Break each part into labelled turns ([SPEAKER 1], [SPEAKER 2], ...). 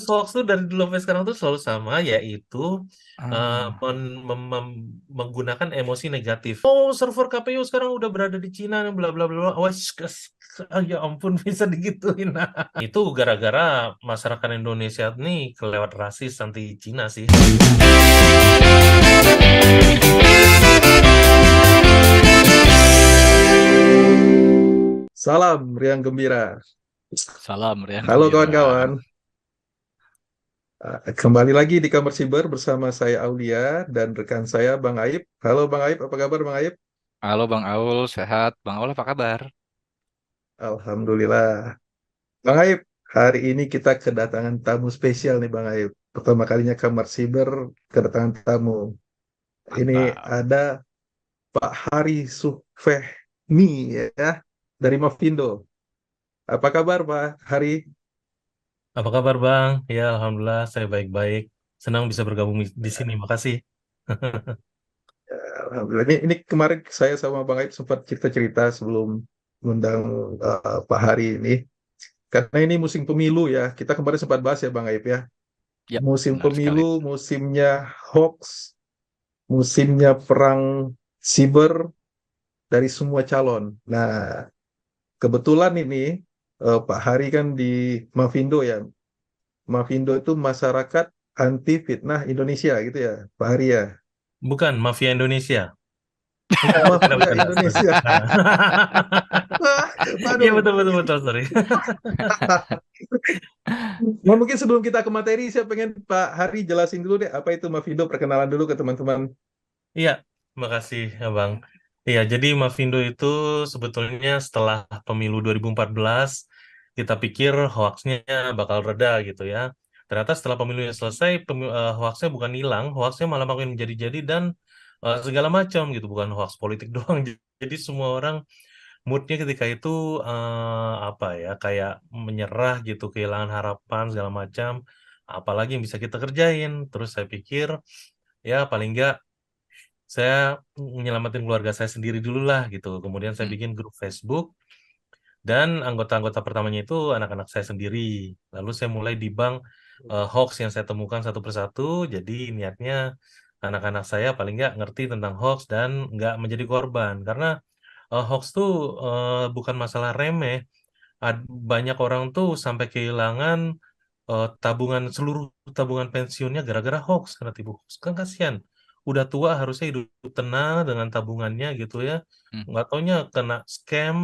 [SPEAKER 1] hoax tuh dari dulu sampai sekarang tuh selalu sama, yaitu
[SPEAKER 2] Ah,
[SPEAKER 1] menggunakan emosi negatif. Oh, server KPU sekarang udah berada di Cina, bla bla bla. Wah, ya ampun bisa digituin. Itu gara-gara masyarakat Indonesia nih kelewat rasis anti Cina sih.
[SPEAKER 3] Salam riang gembira.
[SPEAKER 2] salam Rian
[SPEAKER 3] Halo
[SPEAKER 2] Gembira.
[SPEAKER 3] kawan-kawan. Kembali lagi di Kamar Siber bersama saya Aulia dan rekan saya Bang Aib. Halo Bang Aib, apa kabar Bang Aib?
[SPEAKER 2] Halo Bang Aul, sehat? Bang Aul apa kabar?
[SPEAKER 3] Alhamdulillah. Bang Aib, hari ini kita kedatangan tamu spesial nih Bang Aib. Pertama kalinya Kamar Siber kedatangan tamu. Ini
[SPEAKER 2] Mantap.
[SPEAKER 3] ada Pak Hari Sufehmi ya dari Mafindo. Apa kabar Pak Hari?
[SPEAKER 1] Apa kabar, Bang? Ya, alhamdulillah saya baik-baik. Senang bisa bergabung di sini. Makasih.
[SPEAKER 3] Alhamdulillah. Ini kemarin saya sama Bang Aib sempat cerita-cerita sebelum mengundang Pak Hari ini. Karena ini musim pemilu ya. Kita kemarin sempat bahas ya Bang Aib ya.
[SPEAKER 2] Ya,
[SPEAKER 3] Musim
[SPEAKER 2] benar sekali.
[SPEAKER 3] pemilu, musimnya hoax, musimnya perang siber dari semua calon. Nah, kebetulan ini Pak Hari kan di Mafindo ya. Mafindo itu masyarakat anti fitnah Indonesia gitu ya, Pak Hari ya.
[SPEAKER 1] Bukan, Mafia Indonesia.
[SPEAKER 3] Oh,
[SPEAKER 1] Enggak,
[SPEAKER 3] Mafia
[SPEAKER 1] bercanda, sorry.
[SPEAKER 3] Indonesia.
[SPEAKER 1] Iya,
[SPEAKER 3] Waduh.
[SPEAKER 1] betul, betul, betul, sorry.
[SPEAKER 3] Nah, mungkin sebelum kita ke materi, saya pengen Pak Hari jelasin dulu deh apa itu Mafindo, perkenalan dulu ke teman-teman.
[SPEAKER 1] Iya, makasih, Bang. Iya, jadi Mavindo itu sebetulnya setelah pemilu 2014, kita pikir hoaxnya bakal reda gitu ya. Ternyata setelah pemilunya selesai, hoaxnya bukan hilang, hoaxnya malah makin menjadi-jadi dan segala macam gitu, bukan hoax politik doang. Jadi semua orang moodnya ketika itu apa ya, kayak menyerah gitu, kehilangan harapan segala macam. Apalagi yang bisa kita kerjain. Terus saya pikir, ya paling nggak saya menyelamatin keluarga saya sendiri dulu lah gitu. Kemudian saya
[SPEAKER 2] Hmm.
[SPEAKER 1] bikin grup Facebook dan anggota-anggota pertamanya itu anak-anak saya sendiri. Lalu saya mulai debunk hoax yang saya temukan satu persatu. Jadi niatnya anak-anak saya paling nggak ngerti tentang hoax dan nggak menjadi korban. Karena hoax tuh bukan masalah remeh. Banyak orang tuh sampai kehilangan seluruh tabungan pensiunnya gara-gara hoax karena tipu hoax. Kan kasihan. Udah tua harusnya hidup tenang dengan tabungannya gitu ya.
[SPEAKER 2] Hmm.
[SPEAKER 1] Nggak taunya kena scam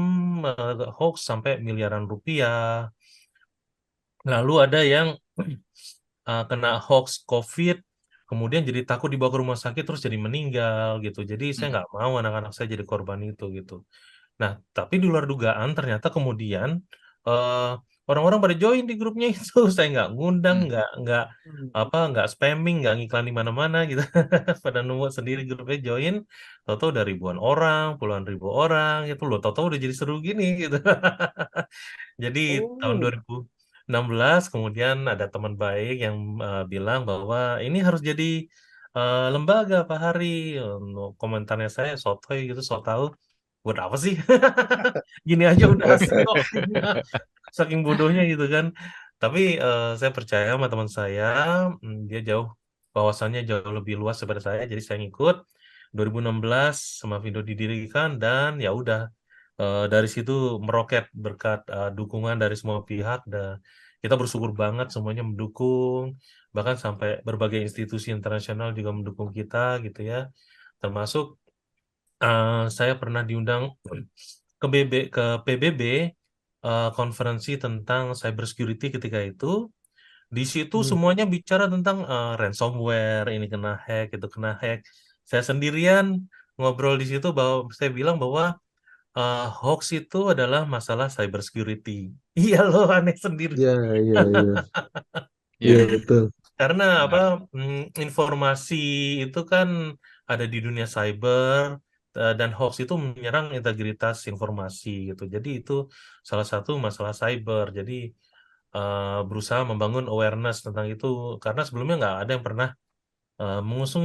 [SPEAKER 1] hoax sampai miliaran rupiah. Lalu ada yang kena hoax COVID, kemudian jadi takut dibawa ke rumah sakit terus jadi meninggal gitu. Jadi saya
[SPEAKER 2] Hmm.
[SPEAKER 1] nggak mau anak-anak saya jadi korban itu gitu. Nah, tapi di luar dugaan ternyata kemudian eh, orang-orang pada join di grupnya itu. Saya nggak ngundang,
[SPEAKER 2] Hmm.
[SPEAKER 1] nggak spamming, nggak ngiklan di mana-mana gitu. Pada nemu sendiri grupnya join, tahu-tahu udah ribuan orang, puluhan ribu orang gitu loh. Tahu-tahu udah jadi seru gini gitu. Jadi tahun
[SPEAKER 3] Oh,
[SPEAKER 1] 2016 kemudian ada teman baik yang bilang bahwa ini harus jadi lembaga Pak Hari. Komentarnya saya sotoy gitu, so tahu buat apa sih? Gini aja udah asik kok. Saking bodohnya gitu kan. Tapi saya percaya sama teman saya, dia wawasannya jauh lebih luas daripada saya, jadi saya ngikut. 2016 sama Vindo didirikan dan ya udah dari situ meroket berkat dukungan dari semua pihak dan kita bersyukur banget semuanya mendukung, bahkan sampai berbagai institusi internasional juga mendukung kita gitu ya. Termasuk saya pernah diundang ke PBB, konferensi tentang cybersecurity ketika itu. Di situ
[SPEAKER 3] hmm.
[SPEAKER 1] semuanya bicara tentang ransomware, ini kena hack, itu kena hack. Saya sendirian ngobrol di situ bahwa saya bilang bahwa hoax itu adalah masalah cybersecurity. Iya loh, aneh sendiri.
[SPEAKER 3] Ya, ya, ya,
[SPEAKER 2] Iya,
[SPEAKER 3] ya
[SPEAKER 2] iya,
[SPEAKER 3] betul.
[SPEAKER 1] Karena apa
[SPEAKER 2] benar.
[SPEAKER 1] informasi itu kan ada di dunia cyber dan hoax itu menyerang integritas informasi gitu. Jadi itu salah satu masalah cyber. Jadi berusaha membangun awareness tentang itu karena sebelumnya nggak ada yang pernah mengusung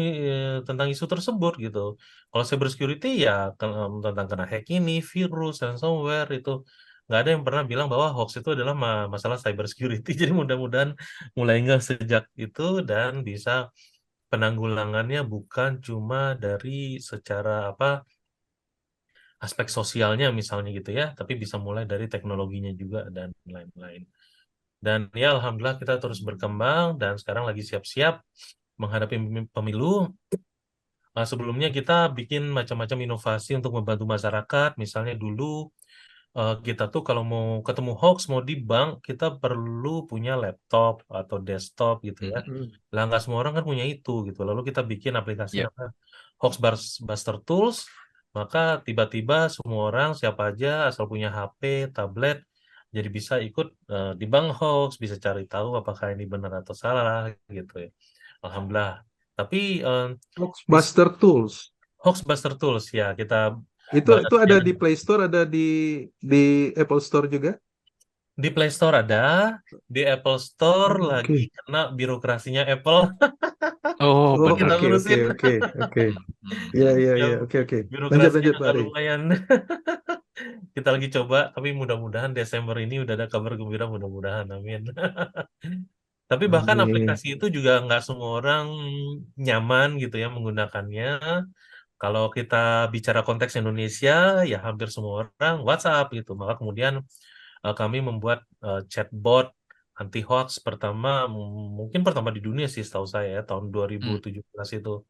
[SPEAKER 1] tentang isu tersebut gitu. Kalau cyber security ya tentang kena hack ini, virus, ransomware itu nggak ada yang pernah bilang bahwa hoax itu adalah masalah cyber security. Jadi mudah-mudahan mulai nggak sejak itu dan bisa penanggulangannya bukan cuma dari secara apa aspek sosialnya misalnya gitu ya, tapi bisa mulai dari teknologinya juga dan lain-lain. Dan ya alhamdulillah kita terus berkembang dan sekarang lagi siap-siap menghadapi pemilu. Sebelumnya kita bikin macam-macam inovasi untuk membantu masyarakat. Misalnya dulu kita tuh kalau mau ketemu hoax, mau di bank, kita perlu punya laptop atau desktop gitu ya.
[SPEAKER 2] Mhm.
[SPEAKER 3] Hmm.
[SPEAKER 1] Lah nggak semua orang kan punya itu gitu. Lalu kita bikin aplikasi
[SPEAKER 2] Ya.
[SPEAKER 1] namanya Buster Tools. Maka tiba-tiba semua orang siapa aja asal punya HP, tablet, jadi bisa ikut di bank hoax, bisa cari tahu apakah ini benar atau salah gitu ya. Alhamdulillah. Tapi is-
[SPEAKER 3] Buster Tools.
[SPEAKER 1] Buster Tools ya kita
[SPEAKER 3] Itu
[SPEAKER 1] bahasnya
[SPEAKER 3] ada di Play Store, ada di Apple Store juga.
[SPEAKER 1] di Play Store ada, di Apple Store
[SPEAKER 3] Oh,
[SPEAKER 1] lagi
[SPEAKER 3] oke.
[SPEAKER 1] kena birokrasinya Apple
[SPEAKER 2] Oh,
[SPEAKER 3] Oh,
[SPEAKER 1] kita
[SPEAKER 2] benar.
[SPEAKER 3] oke, oke,
[SPEAKER 1] urusin.
[SPEAKER 3] oke, oke. Iya,
[SPEAKER 2] Mhm.
[SPEAKER 3] iya,
[SPEAKER 1] Ya,
[SPEAKER 3] iya, oke, oke. Lanjut,
[SPEAKER 1] birokrasinya
[SPEAKER 3] lanjut, Pak
[SPEAKER 1] agak
[SPEAKER 3] Ari.
[SPEAKER 1] lumayan. Kita lagi coba, tapi mudah-mudahan Desember ini udah ada kabar gembira, mudah-mudahan, amin. Tapi bahkan
[SPEAKER 3] Amin.
[SPEAKER 1] aplikasi itu juga nggak semua orang nyaman gitu ya menggunakannya. Kalau kita bicara konteks Indonesia, ya hampir semua orang WhatsApp gitu. Maka kemudian kami membuat chatbot anti hoax pertama, mungkin pertama di dunia sih setahu saya ya, tahun
[SPEAKER 2] Hmm.
[SPEAKER 1] 2017 itu.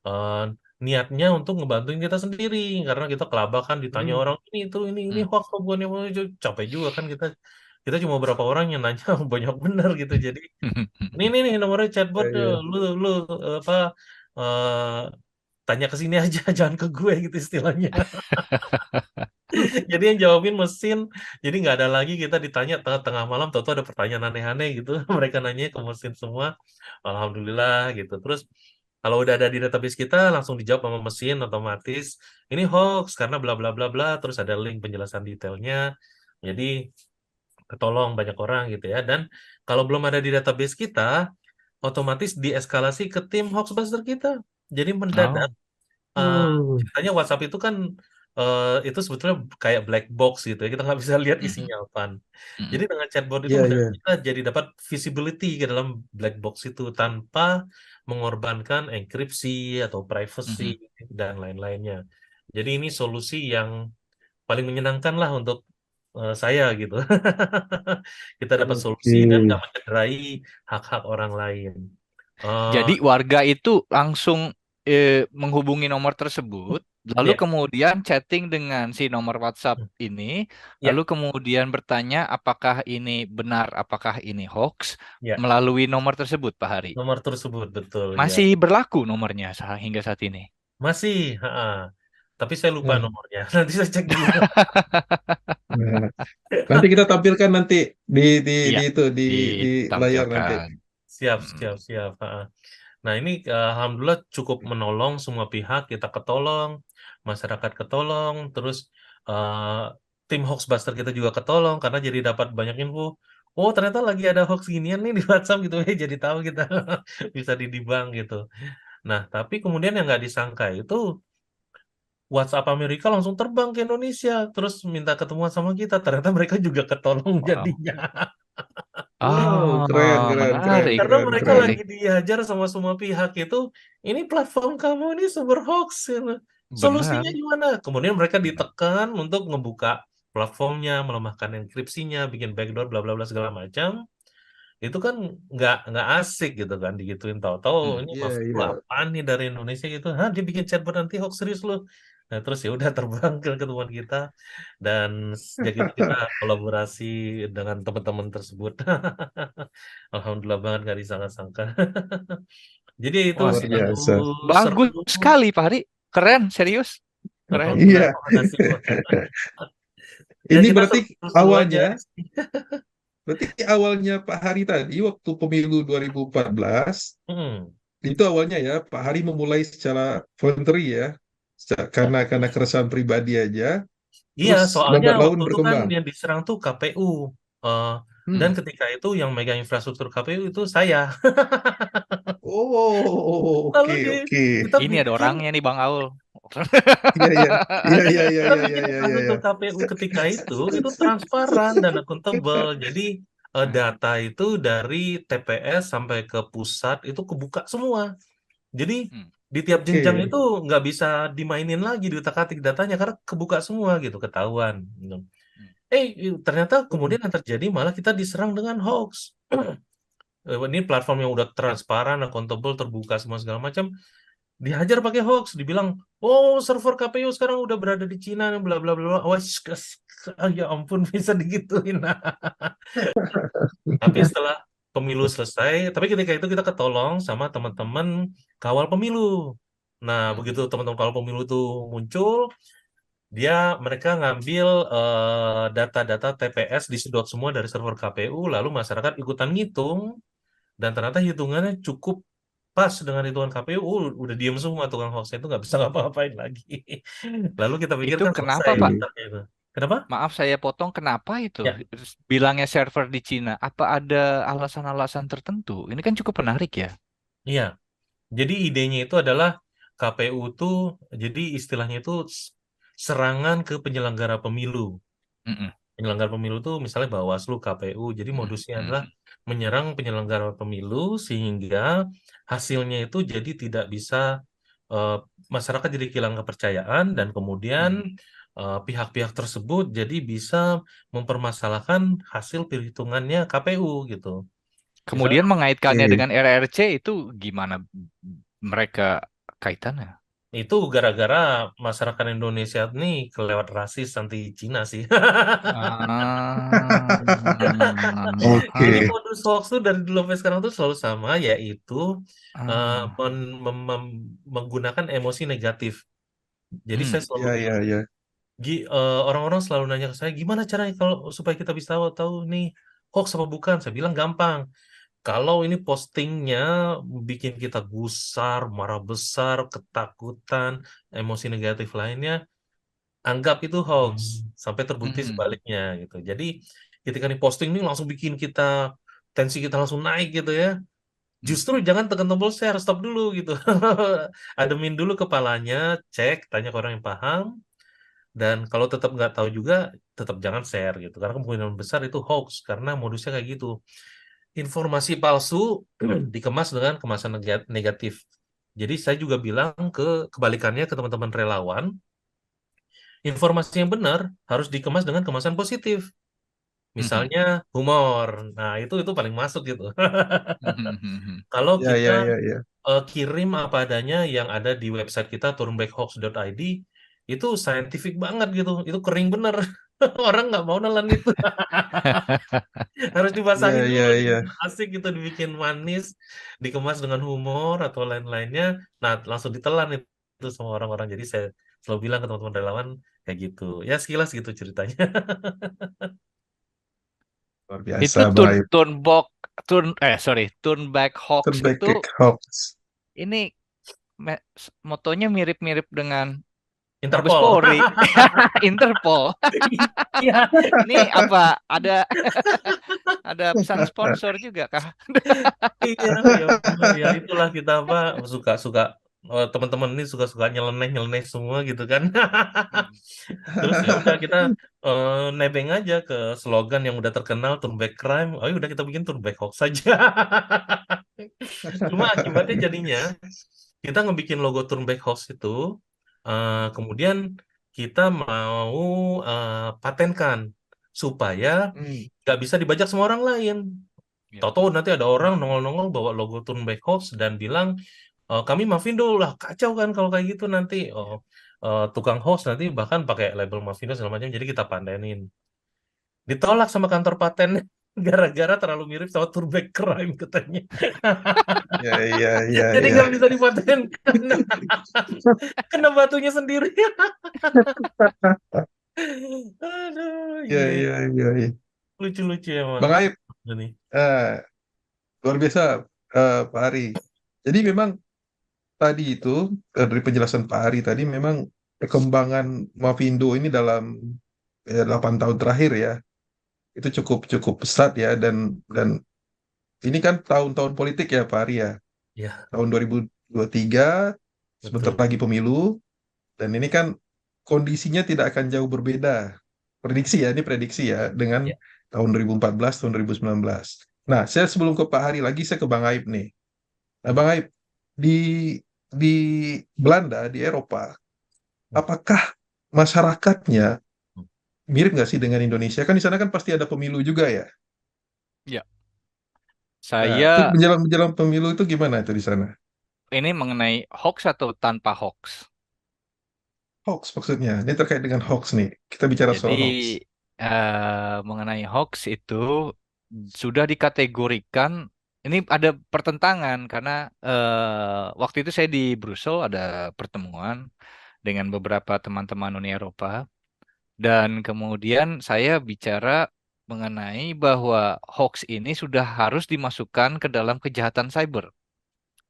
[SPEAKER 1] Eh, Niatnya untuk ngebantuin kita sendiri karena kita kelabakan ditanya
[SPEAKER 3] Hmm.
[SPEAKER 1] orang ini itu ini
[SPEAKER 2] Hmm.
[SPEAKER 1] hoax apa bukan yang capek juga kan kita kita cuma berapa orang yang nanya banyak benar gitu jadi ini nih nomornya
[SPEAKER 3] Iya,
[SPEAKER 1] chatbot
[SPEAKER 3] iya.
[SPEAKER 1] lu apa eh, tanya ke sini aja jangan ke gue gitu istilahnya. Jadi yang jawabin mesin, jadi nggak ada lagi kita ditanya tengah-tengah malam, tahu ada pertanyaan aneh-aneh gitu, mereka nanya ke mesin semua, alhamdulillah gitu. Terus kalau udah ada di database kita langsung dijawab sama mesin otomatis, ini hoax karena bla bla bla bla, terus ada link penjelasan detailnya, jadi ketolong banyak orang gitu ya. Dan kalau belum ada di database kita, otomatis dieskalasi ke tim Hoaxbuster kita. Jadi mendadak
[SPEAKER 2] Oh.
[SPEAKER 3] Oh,
[SPEAKER 1] ceritanya WhatsApp itu kan itu sebetulnya kayak black box gitu ya kita nggak bisa lihat
[SPEAKER 2] Mhm.
[SPEAKER 1] isinya apa. Jadi
[SPEAKER 2] Mhm.
[SPEAKER 1] dengan chatbot itu
[SPEAKER 3] iya,
[SPEAKER 1] mendadak
[SPEAKER 3] iya.
[SPEAKER 1] kita jadi dapat visibility ke dalam black box itu tanpa mengorbankan enkripsi atau privacy
[SPEAKER 2] Mhm.
[SPEAKER 1] dan lain-lainnya. Jadi ini solusi yang paling menyenangkan lah untuk saya gitu. Kita dapat solusi dan
[SPEAKER 3] Oke.
[SPEAKER 1] nggak mencederai hak-hak orang lain. Eh,
[SPEAKER 2] Jadi warga itu langsung menghubungi nomor tersebut, lalu
[SPEAKER 1] ya,
[SPEAKER 2] kemudian chatting dengan si nomor WhatsApp ini, lalu
[SPEAKER 1] ya,
[SPEAKER 2] kemudian bertanya apakah ini benar, apakah ini hoax,
[SPEAKER 1] ya.
[SPEAKER 2] melalui nomor tersebut, Pak Hari.
[SPEAKER 1] Nomor tersebut betul ya.
[SPEAKER 2] Masih berlaku nomornya hingga saat ini.
[SPEAKER 1] Masih, tapi saya lupa
[SPEAKER 3] Nah,
[SPEAKER 1] nomornya. Nanti saya cek dulu.
[SPEAKER 3] nah, nanti kita tampilkan nanti di
[SPEAKER 2] Iya,
[SPEAKER 3] itu di layar nanti.
[SPEAKER 2] ditampilkan.
[SPEAKER 1] Siap,
[SPEAKER 2] Hmm.
[SPEAKER 1] siap, siap. Nah, ini alhamdulillah cukup menolong semua pihak. Kita ketolong, masyarakat ketolong, terus eh, tim Hoaxbuster kita juga ketolong karena jadi dapat banyak info. Oh, ternyata lagi ada hoax ginian nih di WhatsApp gitu ya. Jadi tahu kita bisa didibang gitu. Nah, tapi kemudian yang nggak disangka itu WhatsApp Amerika langsung terbang ke Indonesia, terus minta ketemuan sama kita. Ternyata mereka juga ketolong
[SPEAKER 2] Wow.
[SPEAKER 1] jadinya.
[SPEAKER 3] Wow, keren, keren, keren,
[SPEAKER 2] Menarik,
[SPEAKER 1] Karena
[SPEAKER 3] keren,
[SPEAKER 1] mereka
[SPEAKER 3] keren.
[SPEAKER 2] menarik.
[SPEAKER 1] lagi dihajar sama semua pihak itu, ini platform kamu ini sumber hoax. Gitu.
[SPEAKER 2] Benar.
[SPEAKER 1] Solusinya gimana? Kemudian mereka ditekan untuk ngebuka platformnya, melemahkan enkripsinya, bikin backdoor, bla bla bla segala macam. Itu kan nggak asik gitu kan digituin tahu-tahu
[SPEAKER 2] Hmm.
[SPEAKER 1] ini
[SPEAKER 3] Iya,
[SPEAKER 1] maksud lu
[SPEAKER 3] iya.
[SPEAKER 1] apaan nih dari Indonesia gitu hah dia bikin chatbot anti hoax serius lu nah terus ya udah terbang ke ketemuan kita dan sejak itu kita kolaborasi dengan teman-teman tersebut alhamdulillah banget nggak disangka-sangka jadi itu
[SPEAKER 2] Wah,
[SPEAKER 3] Luar
[SPEAKER 1] seru
[SPEAKER 3] biasa.
[SPEAKER 1] seru
[SPEAKER 2] bagus sekali, Pak Hari. Keren, serius. Keren.
[SPEAKER 1] alhamdulillah
[SPEAKER 3] Iya.
[SPEAKER 1] terima kasih Bos. Ya
[SPEAKER 3] Ini
[SPEAKER 1] kita
[SPEAKER 3] berarti
[SPEAKER 1] seru-seru aja
[SPEAKER 3] awalnya, berarti awalnya Pak Hari tadi waktu pemilu 2014
[SPEAKER 1] hmm.
[SPEAKER 3] itu awalnya ya Pak Hari memulai secara voluntary ya, karena keresahan pribadi aja,
[SPEAKER 1] Iya,
[SPEAKER 3] terus
[SPEAKER 1] soalnya
[SPEAKER 3] lambat laun
[SPEAKER 1] waktu itu kan
[SPEAKER 3] berkembang.
[SPEAKER 1] yang diserang tuh KPU. Eh, dan
[SPEAKER 3] Hmm.
[SPEAKER 1] ketika itu yang megang infrastruktur KPU itu saya.
[SPEAKER 3] Oh,
[SPEAKER 1] Lalu
[SPEAKER 3] oke, oke.
[SPEAKER 1] kita
[SPEAKER 2] Ini ada
[SPEAKER 1] bikin,
[SPEAKER 2] orangnya nih, Bang Aul.
[SPEAKER 3] Iya, iya, iya, iya, iya,
[SPEAKER 1] Kita
[SPEAKER 3] iya, iya,
[SPEAKER 1] bikin
[SPEAKER 3] iya, iya,
[SPEAKER 1] masuk ke
[SPEAKER 3] iya.
[SPEAKER 1] KPU ketika itu transparan dan akuntabel. Jadi data itu dari TPS sampai ke pusat itu kebuka semua. Jadi
[SPEAKER 2] Hmm.
[SPEAKER 1] di tiap jenjang
[SPEAKER 3] Oke.
[SPEAKER 1] itu nggak bisa dimainin lagi diutak-atik datanya karena kebuka semua gitu, ketahuan. Gitu.
[SPEAKER 2] Hmm.
[SPEAKER 1] Ternyata
[SPEAKER 3] Hmm.
[SPEAKER 1] kemudian yang terjadi malah kita diserang dengan hoax. Ini platform yang udah transparan, akuntabel, terbuka semua segala macam, dihajar pakai hoax, dibilang, oh server KPU sekarang udah berada di Cina, bla bla bla. Wah, ya ampun bisa digituin. Tapi setelah pemilu selesai, tapi ketika itu kita ketolong sama teman-teman kawal pemilu. Nah,
[SPEAKER 2] Hmm.
[SPEAKER 1] begitu teman-teman kawal pemilu itu muncul, mereka ngambil data-data TPS disedot semua dari server KPU, lalu masyarakat ikutan ngitung, dan ternyata hitungannya cukup pas dengan hitungan KPU. Udah diem semua tukang hoax itu nggak bisa ngapa-ngapain lagi. Lalu kita pikir
[SPEAKER 2] Itu
[SPEAKER 1] kan
[SPEAKER 2] kenapa,
[SPEAKER 1] selesai
[SPEAKER 2] Pak?
[SPEAKER 3] Oke.
[SPEAKER 1] masalahnya itu. Kenapa?
[SPEAKER 2] Maaf saya potong, kenapa itu
[SPEAKER 1] Ya,
[SPEAKER 2] bilangnya server di Cina? Apa ada alasan-alasan tertentu? Ini kan cukup menarik ya.
[SPEAKER 1] iya. Jadi idenya itu adalah KPU tuh, jadi istilahnya itu serangan ke penyelenggara pemilu.
[SPEAKER 2] Mm-mm.
[SPEAKER 1] Penyelenggara pemilu tuh misalnya Bawaslu, KPU. Jadi
[SPEAKER 2] Mm-mm.
[SPEAKER 1] modusnya adalah
[SPEAKER 2] Mm-mm.
[SPEAKER 1] menyerang penyelenggara pemilu sehingga hasilnya itu jadi tidak bisa, eh, masyarakat jadi kehilangan kepercayaan dan kemudian
[SPEAKER 2] Mm-mm.
[SPEAKER 1] pihak-pihak tersebut jadi bisa mempermasalahkan hasil perhitungannya KPU gitu. Misalnya
[SPEAKER 2] Kemudian mengaitkannya
[SPEAKER 3] Oke.
[SPEAKER 2] dengan RRC itu gimana mereka kaitannya?
[SPEAKER 1] itu gara-gara masyarakat Indonesia ini kelewat rasis anti Cina sih.
[SPEAKER 2] Ah,
[SPEAKER 1] Jadi
[SPEAKER 3] Oke.
[SPEAKER 1] modus hoax tuh dari dulu sampai sekarang tuh selalu sama, yaitu eh,
[SPEAKER 2] ah,
[SPEAKER 1] menggunakan emosi negatif. Jadi
[SPEAKER 2] hmm,
[SPEAKER 1] saya selalu
[SPEAKER 3] Iya, iya,
[SPEAKER 1] bilang,
[SPEAKER 3] iya.
[SPEAKER 1] orang-orang selalu nanya ke saya, gimana caranya kalau supaya kita bisa tahu nih hoax apa bukan? Saya bilang gampang. Kalau ini postingnya bikin kita gusar, marah besar, ketakutan, emosi negatif lainnya, anggap itu hoax sampai terbukti
[SPEAKER 2] hmm,
[SPEAKER 1] sebaliknya gitu. Jadi ketika nih posting ini langsung bikin kita tensi kita langsung naik gitu ya.
[SPEAKER 2] hmm.
[SPEAKER 1] Justru jangan tekan tombol share, stop dulu gitu. Ademin dulu kepalanya, cek, tanya ke orang yang paham, dan kalau tetap nggak tahu juga, tetap jangan share gitu. Karena kemungkinan besar itu hoax karena modusnya kayak gitu. Informasi palsu dikemas dengan kemasan negatif. Jadi saya juga bilang kebalikannya ke teman-teman relawan, informasi yang benar harus dikemas dengan kemasan positif.
[SPEAKER 2] Mhm.
[SPEAKER 1] Misalnya humor. Nah, itu paling masuk gitu.
[SPEAKER 2] Mhm.
[SPEAKER 1] Kalau
[SPEAKER 3] Iya,
[SPEAKER 1] kita
[SPEAKER 3] iya, iya, iya.
[SPEAKER 1] kirim apa adanya yang ada di website kita turnbackhoax.id, itu scientific banget gitu. Itu kering bener. Orang nggak mau nelan itu. Harus
[SPEAKER 3] Iya,
[SPEAKER 1] dipasangin
[SPEAKER 3] iya,
[SPEAKER 1] dulu,
[SPEAKER 3] iya.
[SPEAKER 1] dibikin asik gitu, dibikin manis, dikemas dengan humor atau lain-lainnya. Nah, langsung ditelan itu sama orang-orang. Jadi saya selalu bilang ke teman-teman relawan kayak gitu. Ya sekilas gitu ceritanya.
[SPEAKER 3] Luar
[SPEAKER 2] Itu
[SPEAKER 3] biasa, baik.
[SPEAKER 2] turn back hoax
[SPEAKER 3] Terbaik
[SPEAKER 2] itu
[SPEAKER 3] kick hoax.
[SPEAKER 2] ini motonya mirip-mirip dengan Mabes
[SPEAKER 1] Interpol.
[SPEAKER 2] Polri, Interpol.
[SPEAKER 1] Iya.
[SPEAKER 2] Ini apa ada pesan sponsor juga kah?
[SPEAKER 1] Iya, ya benar ya, itulah kita apa suka-suka, teman-teman ini suka-suka nyeleneh-nyeleneh semua gitu kan.
[SPEAKER 2] Hmm.
[SPEAKER 1] Terus ya udah kita nebeng aja ke slogan yang udah terkenal turn back crime. Oh ya udah kita bikin turn back hoax saja. Cuma akibatnya jadinya kita ngebikin logo turn back hoax itu, kemudian kita mau patenkan supaya
[SPEAKER 3] Hmm.
[SPEAKER 1] nggak bisa dibajak sama orang lain.
[SPEAKER 2] Ya.
[SPEAKER 1] Tahu-tahu nanti ada orang nongol-nongol bawa logo turn back hoax dan bilang, kami Mavindo lah, kacau kan kalau kayak gitu nanti. Tukang hoax nanti bahkan pakai label Mavindo segala macam, jadi kita patenin. Ditolak sama kantor paten gara-gara terlalu mirip sama turn back crime katanya.
[SPEAKER 3] Iya, iya, iya,
[SPEAKER 1] Jadi
[SPEAKER 3] iya.
[SPEAKER 1] nggak bisa dipatenkan. Kena batunya sendiri. Aduh,
[SPEAKER 3] Iya,
[SPEAKER 1] iya,
[SPEAKER 3] iya, iya, iya.
[SPEAKER 1] lucu-lucu emang.
[SPEAKER 3] Bang Aib,
[SPEAKER 1] Ini.
[SPEAKER 3] eh, luar biasa, Pak Ari. Jadi memang tadi itu, dari penjelasan Pak Ari tadi, memang perkembangan Mavindo ini dalam 8 tahun terakhir ya, itu cukup cukup pesat ya, dan ini kan tahun-tahun politik ya Pak Ari ya.
[SPEAKER 1] Ya,
[SPEAKER 3] Tahun 2023, sebentar
[SPEAKER 1] betul.
[SPEAKER 3] lagi pemilu, Dan ini kan kondisinya tidak akan jauh berbeda. Prediksi ya, ini prediksi ya, dengan
[SPEAKER 2] Ya.
[SPEAKER 3] tahun 2014, tahun 2019. Nah, saya sebelum ke Pak Hari lagi, saya ke Bang Aib nih. Nah, Bang Aib, di di Belanda, di Eropa, apakah masyarakatnya mirip nggak sih dengan Indonesia? Kan di sana kan pasti ada pemilu juga ya.
[SPEAKER 2] Ya,
[SPEAKER 3] Nah, itu
[SPEAKER 2] saya
[SPEAKER 3] menjelang pemilu itu gimana itu di sana?
[SPEAKER 2] ini mengenai hoax atau tanpa hoax.
[SPEAKER 3] Hoax maksudnya. Ini terkait dengan hoax nih. Kita bicara
[SPEAKER 2] Jadi
[SPEAKER 3] soal hoax.
[SPEAKER 2] mengenai hoax itu sudah dikategorikan. Ini ada pertentangan karena waktu itu saya di Brussel ada pertemuan dengan beberapa teman-teman Uni Eropa dan kemudian saya bicara mengenai bahwa hoax ini sudah harus dimasukkan ke dalam kejahatan cyber.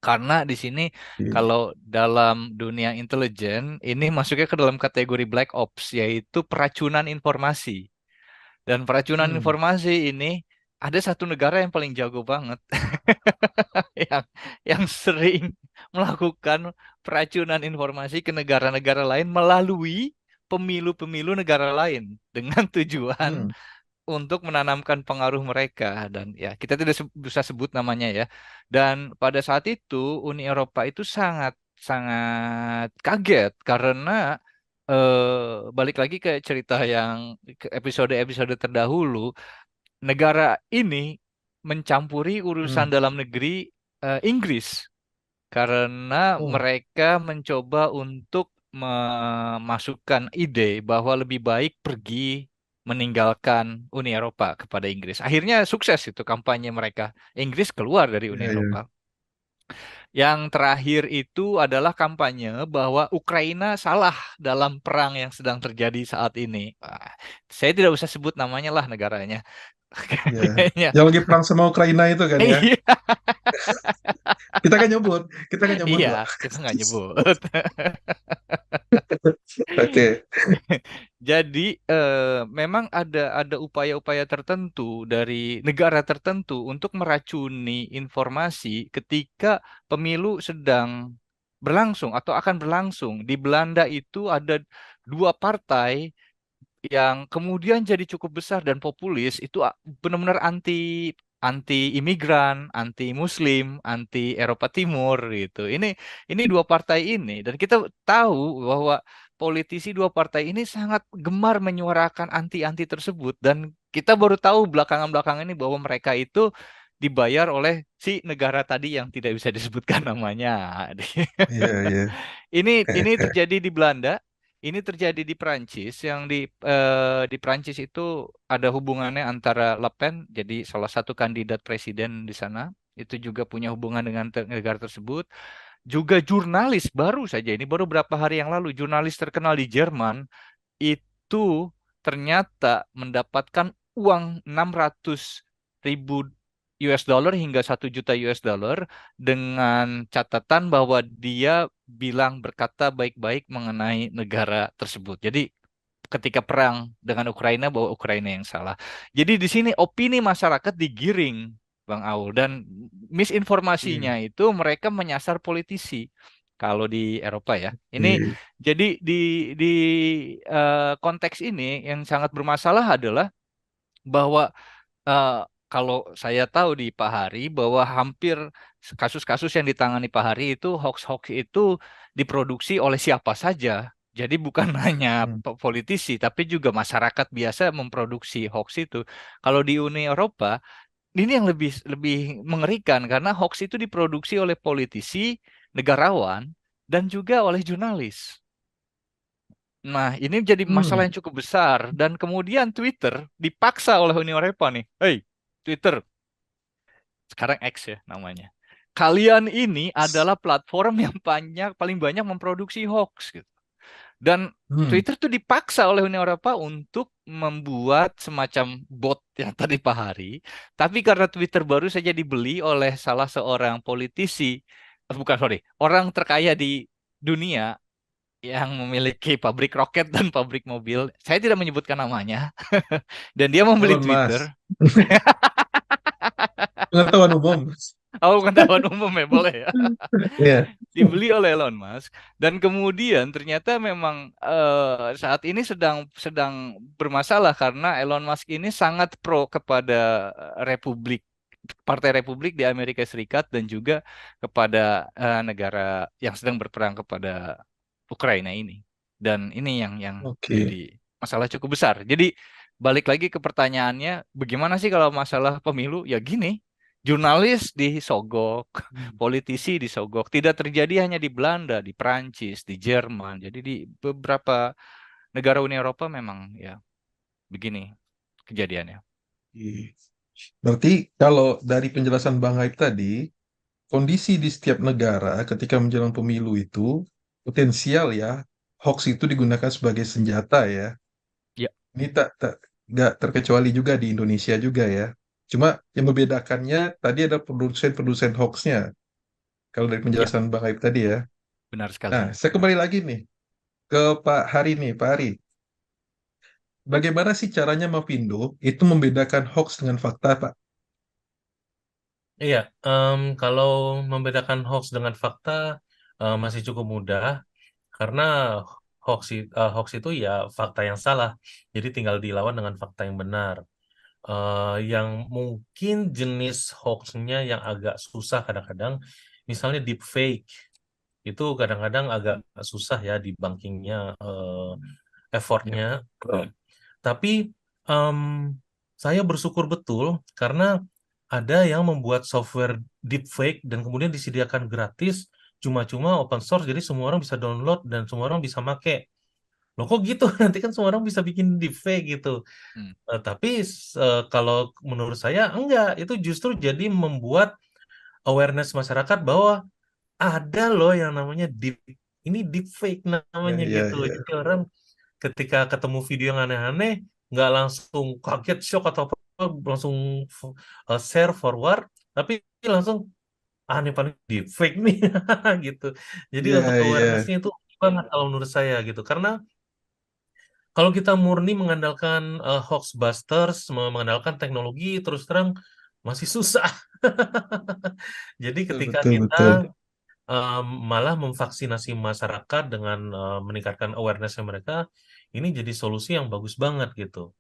[SPEAKER 2] Karena di sini
[SPEAKER 3] Iya.
[SPEAKER 2] kalau dalam dunia intelijen ini masuknya ke dalam kategori black ops yaitu peracunan informasi. Dan peracunan
[SPEAKER 3] Hmm.
[SPEAKER 2] informasi ini ada satu negara yang paling jago banget yang yang sering melakukan peracunan informasi ke negara-negara lain melalui pemilu-pemilu negara lain dengan tujuan
[SPEAKER 3] Hmm.
[SPEAKER 2] untuk menanamkan pengaruh mereka dan ya kita tidak bisa sebut namanya ya. Dan pada saat itu Uni Eropa itu sangat sangat kaget karena balik lagi ke cerita yang ke episode-episode terdahulu, negara ini mencampuri urusan
[SPEAKER 3] Hmm.
[SPEAKER 2] dalam negeri Inggris karena
[SPEAKER 3] Oh.
[SPEAKER 2] mereka mencoba untuk memasukkan ide bahwa lebih baik pergi meninggalkan Uni Eropa kepada Inggris. Akhirnya sukses itu kampanye mereka. Inggris keluar dari Uni
[SPEAKER 3] Iya, iya.
[SPEAKER 2] Eropa. Yang terakhir itu adalah kampanye bahwa Ukraina salah dalam perang yang sedang terjadi saat ini. Wah, saya tidak usah sebut namanya lah negaranya.
[SPEAKER 3] Iya.
[SPEAKER 2] Kayaknya.
[SPEAKER 3] Yang lagi perang sama Ukraina itu kan ya.
[SPEAKER 2] Iya,
[SPEAKER 3] Kita kan nyebut. Kita kan nyebut
[SPEAKER 2] iya,
[SPEAKER 3] loh.
[SPEAKER 2] kita nggak nyebut.
[SPEAKER 3] Oke.
[SPEAKER 2] Jadi memang ada upaya-upaya tertentu dari negara tertentu untuk meracuni informasi ketika pemilu sedang berlangsung atau akan berlangsung. Di Belanda itu ada dua partai yang kemudian jadi cukup besar dan populis itu benar-benar anti anti imigran, anti Muslim, anti Eropa Timur gitu. Ini dua partai ini dan kita tahu bahwa politisi dua partai ini sangat gemar menyuarakan anti-anti tersebut dan kita baru tahu belakangan-belakangan ini bahwa mereka itu dibayar oleh si negara tadi yang tidak bisa disebutkan namanya.
[SPEAKER 3] Iya, iya.
[SPEAKER 2] Ini terjadi di Belanda, ini terjadi di Prancis. Yang di Prancis itu ada hubungannya antara Le Pen, jadi salah satu kandidat presiden di sana, itu juga punya hubungan dengan negara tersebut. Juga jurnalis baru saja ini baru beberapa hari yang lalu, jurnalis terkenal di Jerman itu ternyata mendapatkan uang 600.000 US dollar hingga 1 juta US dollar dengan catatan bahwa dia bilang berkata baik-baik mengenai negara tersebut. Jadi ketika perang dengan Ukraina bahwa Ukraina yang salah. Jadi di sini opini masyarakat digiring, Bang Aul, dan misinformasinya
[SPEAKER 3] Iya,
[SPEAKER 2] itu mereka menyasar politisi. Kalau di Eropa ya, ini
[SPEAKER 3] iya.
[SPEAKER 2] jadi di konteks ini yang sangat bermasalah adalah bahwa eh, kalau saya tahu di Pak Hari bahwa hampir kasus-kasus yang ditangani Pak Hari itu hoax-hoax itu diproduksi oleh siapa saja. Jadi bukan hanya
[SPEAKER 3] Hmm.
[SPEAKER 2] politisi, tapi juga masyarakat biasa memproduksi hoax itu. Kalau di Uni Eropa, ini yang lebih lebih mengerikan karena hoax itu diproduksi oleh politisi, negarawan, dan juga oleh jurnalis. Nah, ini jadi masalah
[SPEAKER 3] Hmm.
[SPEAKER 2] yang cukup besar. Dan kemudian Twitter dipaksa oleh Uni Eropa nih. Hey, Twitter, sekarang X ya namanya. Kalian ini adalah platform yang paling banyak memproduksi hoax gitu. Dan
[SPEAKER 3] Hmm.
[SPEAKER 2] Twitter tuh dipaksa oleh Uni Eropa untuk membuat semacam bot yang tadi Pak Hari. Tapi karena Twitter baru saja dibeli oleh salah seorang politisi, bukan sorry, orang terkaya di dunia yang memiliki pabrik roket dan pabrik mobil. Saya tidak menyebutkan namanya. Dan dia membeli
[SPEAKER 3] Elon
[SPEAKER 2] Twitter.
[SPEAKER 3] Musk. Pengetahuan umum.
[SPEAKER 2] Oh, pengetahuan umum ya, boleh ya.
[SPEAKER 3] Iya.
[SPEAKER 2] Dibeli oleh Elon Musk dan kemudian ternyata memang saat ini sedang sedang bermasalah karena Elon Musk ini sangat pro kepada Republik Partai Republik di Amerika Serikat dan juga kepada negara yang sedang berperang kepada Ukraina ini. Dan ini yang
[SPEAKER 3] Oke.
[SPEAKER 2] jadi masalah cukup besar. Jadi balik lagi ke pertanyaannya, bagaimana sih kalau masalah pemilu? Ya gini, jurnalis disogok, politisi disogok. Tidak terjadi hanya di Belanda, di Perancis, di Jerman. Jadi di beberapa negara Uni Eropa memang ya begini kejadiannya.
[SPEAKER 3] Berarti kalau dari penjelasan Bang Haib tadi, kondisi di setiap negara ketika menjelang pemilu itu potensial ya hoax itu digunakan sebagai senjata ya.
[SPEAKER 2] Ya,
[SPEAKER 3] Ini tak nggak terkecuali juga di Indonesia juga ya. Cuma yang membedakannya tadi ada produsen-produsen hoaxnya. Kalau dari
[SPEAKER 2] ya,
[SPEAKER 3] penjelasan Bang Haib tadi ya.
[SPEAKER 2] benar
[SPEAKER 3] Nah,
[SPEAKER 2] sekali.
[SPEAKER 3] saya kembali lagi nih ke Pak Hari nih, Pak Hari. Bagaimana sih caranya Mavindo itu membedakan hoax dengan fakta, Pak?
[SPEAKER 1] Iya, kalau membedakan hoax dengan fakta masih cukup mudah karena hoax itu ya fakta yang salah, jadi tinggal dilawan dengan fakta yang benar. Yang mungkin jenis hoaxnya yang agak susah kadang-kadang, misalnya deepfake, itu kadang-kadang agak susah ya debunkingnya,
[SPEAKER 2] Ya.
[SPEAKER 1] effortnya. Tapi em, saya bersyukur betul karena ada yang membuat software deepfake dan kemudian disediakan gratis, cuma-cuma open source, jadi semua orang bisa download dan semua orang bisa make. Loh kok gitu? Nanti kan semua orang bisa bikin deepfake gitu.
[SPEAKER 2] Hmm.
[SPEAKER 1] Tapi kalau menurut saya enggak, itu justru jadi membuat awareness masyarakat bahwa ada loh yang namanya ini deepfake
[SPEAKER 3] Ya,
[SPEAKER 1] namanya
[SPEAKER 3] ya,
[SPEAKER 1] gitu.
[SPEAKER 3] ya.
[SPEAKER 1] Jadi orang ketika ketemu video yang aneh-aneh nggak langsung kaget shock atau apa, langsung share forward, tapi langsung aneh paling deepfake nih gitu. Jadi untuk
[SPEAKER 3] Ya, ya.
[SPEAKER 1] awarenessnya itu banget kalau menurut saya gitu. Karena kalau kita murni mengandalkan hoax busters, mengandalkan teknologi, terus terang masih susah. Jadi
[SPEAKER 3] Betul,
[SPEAKER 1] ketika
[SPEAKER 3] betul,
[SPEAKER 1] kita
[SPEAKER 3] betul.
[SPEAKER 1] malah memvaksinasi masyarakat dengan meningkatkan awarenessnya mereka, ini jadi solusi yang bagus banget gitu.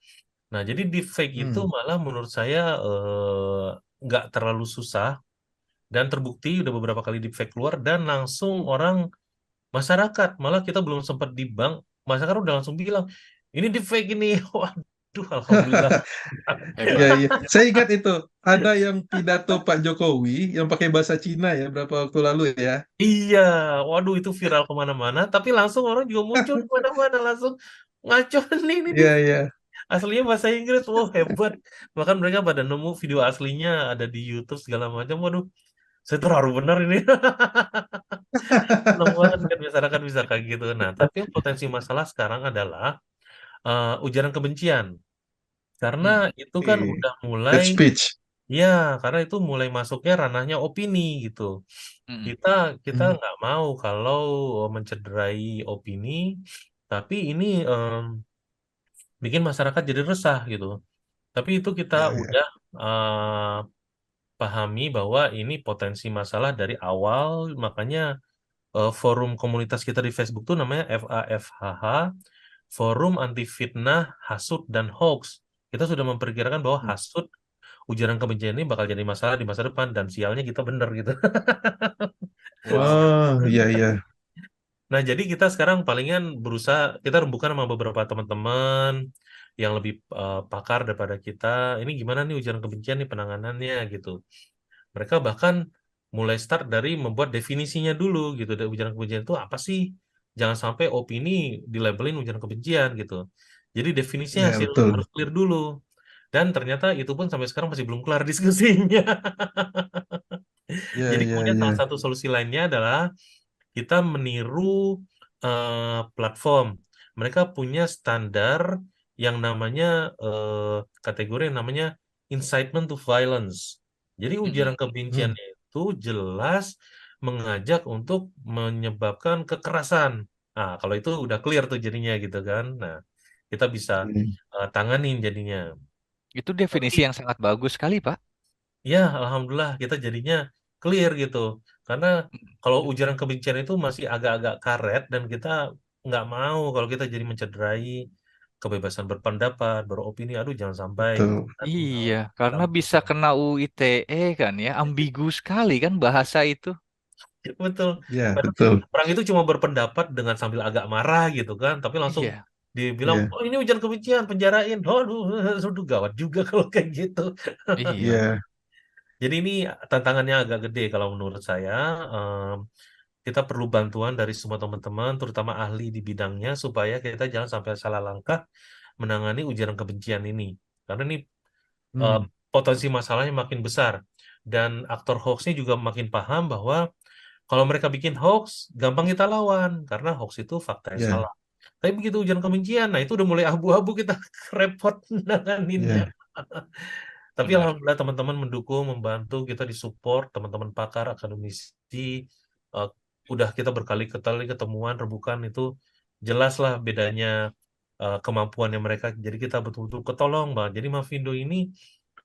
[SPEAKER 1] Nah, jadi deepfake itu
[SPEAKER 3] Hmm.
[SPEAKER 1] malah menurut saya nggak terlalu susah dan terbukti udah beberapa kali deepfake keluar dan langsung orang masyarakat, malah kita belum sempat di bank, masyarakat udah langsung bilang ini deepfake ini. Waduh, alhamdulillah.
[SPEAKER 3] Ya,
[SPEAKER 2] Hebat.
[SPEAKER 3] ya. Saya ingat itu. Ada yang pidato Pak Jokowi yang pakai bahasa Cina ya, berapa waktu lalu ya.
[SPEAKER 1] Iya, waduh itu viral kemana-mana, tapi langsung orang juga muncul kemana-mana langsung ngaco nih ini
[SPEAKER 3] Iya, iya.
[SPEAKER 1] aslinya bahasa Inggris, wah hebat. Bahkan mereka pada nemu video aslinya ada di YouTube segala macam. Waduh, saya terharu benar ini. Senang banget kan masyarakat bisa kayak gitu. Nah, tapi yang potensi masalah sekarang adalah ujaran kebencian. Karena
[SPEAKER 2] Hmm.
[SPEAKER 1] itu kan
[SPEAKER 3] Oke.
[SPEAKER 1] udah mulai,
[SPEAKER 3] Head speech.
[SPEAKER 1] ya, karena itu mulai masuknya ranahnya opini gitu.
[SPEAKER 2] Hmm.
[SPEAKER 1] Kita kita
[SPEAKER 3] Hmm.
[SPEAKER 1] nggak mau kalau mencederai opini, tapi ini bikin masyarakat jadi resah gitu. Tapi itu kita
[SPEAKER 3] Ya, ya.
[SPEAKER 1] udah pahami bahwa ini potensi masalah dari awal, makanya forum komunitas kita di Facebook tuh namanya FAFHH, Forum Anti Fitnah, Hasut dan Hoax. Kita sudah memperkirakan bahwa
[SPEAKER 3] Hmm.
[SPEAKER 1] hasut, ujaran kebencian ini bakal jadi masalah di masa depan dan sialnya kita bener gitu.
[SPEAKER 2] Wow.
[SPEAKER 3] Oh, iya, iya.
[SPEAKER 1] Nah, jadi kita sekarang palingan berusaha, kita rembukan sama beberapa teman-teman yang lebih pakar daripada kita. Ini gimana nih ujaran kebencian nih penanganannya gitu. Mereka bahkan mulai start dari membuat definisinya dulu gitu. Dan ujaran kebencian itu apa sih? Jangan sampai opini dilabelin ujaran kebencian gitu. Jadi definisinya
[SPEAKER 3] Ya, betul.
[SPEAKER 1] harus clear dulu. Dan ternyata itu pun sampai sekarang masih belum kelar diskusinya.
[SPEAKER 3] Ya,
[SPEAKER 1] Jadi
[SPEAKER 3] ya,
[SPEAKER 1] kemudian salah
[SPEAKER 3] ya.
[SPEAKER 1] satu solusi lainnya adalah kita meniru platform. Mereka punya standar yang namanya kategori yang namanya incitement to violence. Jadi
[SPEAKER 2] Hmm.
[SPEAKER 1] ujaran kebencian
[SPEAKER 3] Hmm.
[SPEAKER 1] itu jelas mengajak untuk menyebabkan kekerasan. Nah, kalau itu udah clear tuh jadinya gitu kan. Nah, kita bisa
[SPEAKER 3] Oke.
[SPEAKER 1] tanganin jadinya.
[SPEAKER 2] Itu definisi
[SPEAKER 1] Tapi
[SPEAKER 2] yang sangat bagus sekali, Pak.
[SPEAKER 1] ya, alhamdulillah kita jadinya. clear gitu. Karena kalau ujaran kebencian itu masih agak-agak karet dan kita nggak mau kalau kita jadi mencederai kebebasan berpendapat, beropini. Aduh, jangan sampai gitu
[SPEAKER 3] betul.
[SPEAKER 1] kan.
[SPEAKER 2] Iya,
[SPEAKER 1] Nggak
[SPEAKER 2] karena bisa
[SPEAKER 1] mau.
[SPEAKER 2] kena UU ITE kan ya, ambigu sekali kan bahasa itu.
[SPEAKER 1] Betul.
[SPEAKER 3] Ya,
[SPEAKER 1] Padahal
[SPEAKER 3] betul.
[SPEAKER 1] orang itu cuma berpendapat dengan sambil agak marah gitu kan, tapi langsung
[SPEAKER 2] Iya,
[SPEAKER 1] dibilang,
[SPEAKER 3] Ya,
[SPEAKER 1] oh ini ujaran kebencian, penjarain. Aduh, aduh gawat juga kalau kayak gitu.
[SPEAKER 2] iya.
[SPEAKER 3] ya,
[SPEAKER 1] Jadi ini tantangannya agak gede kalau menurut saya. Em, kita perlu bantuan dari semua teman-teman, terutama ahli di bidangnya, supaya kita jangan sampai salah langkah menangani ujaran kebencian ini. Karena ini eh,
[SPEAKER 3] hmm,
[SPEAKER 1] potensi masalahnya makin besar. Dan aktor hoaxnya juga makin paham bahwa kalau mereka bikin hoax, gampang kita lawan. Karena hoax itu fakta yang
[SPEAKER 3] ya,
[SPEAKER 1] salah. Tapi begitu ujian kebencian, nah itu udah mulai abu-abu kita repot nanganinnya.
[SPEAKER 3] ya,
[SPEAKER 1] Tapi
[SPEAKER 2] Benar.
[SPEAKER 1] alhamdulillah teman-teman mendukung, membantu, kita disupport, teman-teman pakar, akademisi, eh, udah kita berkali-kali ketemuan, rebukan itu jelaslah bedanya kemampuannya mereka. Jadi kita betul-betul ketolong, Bang. Jadi Mavindo ini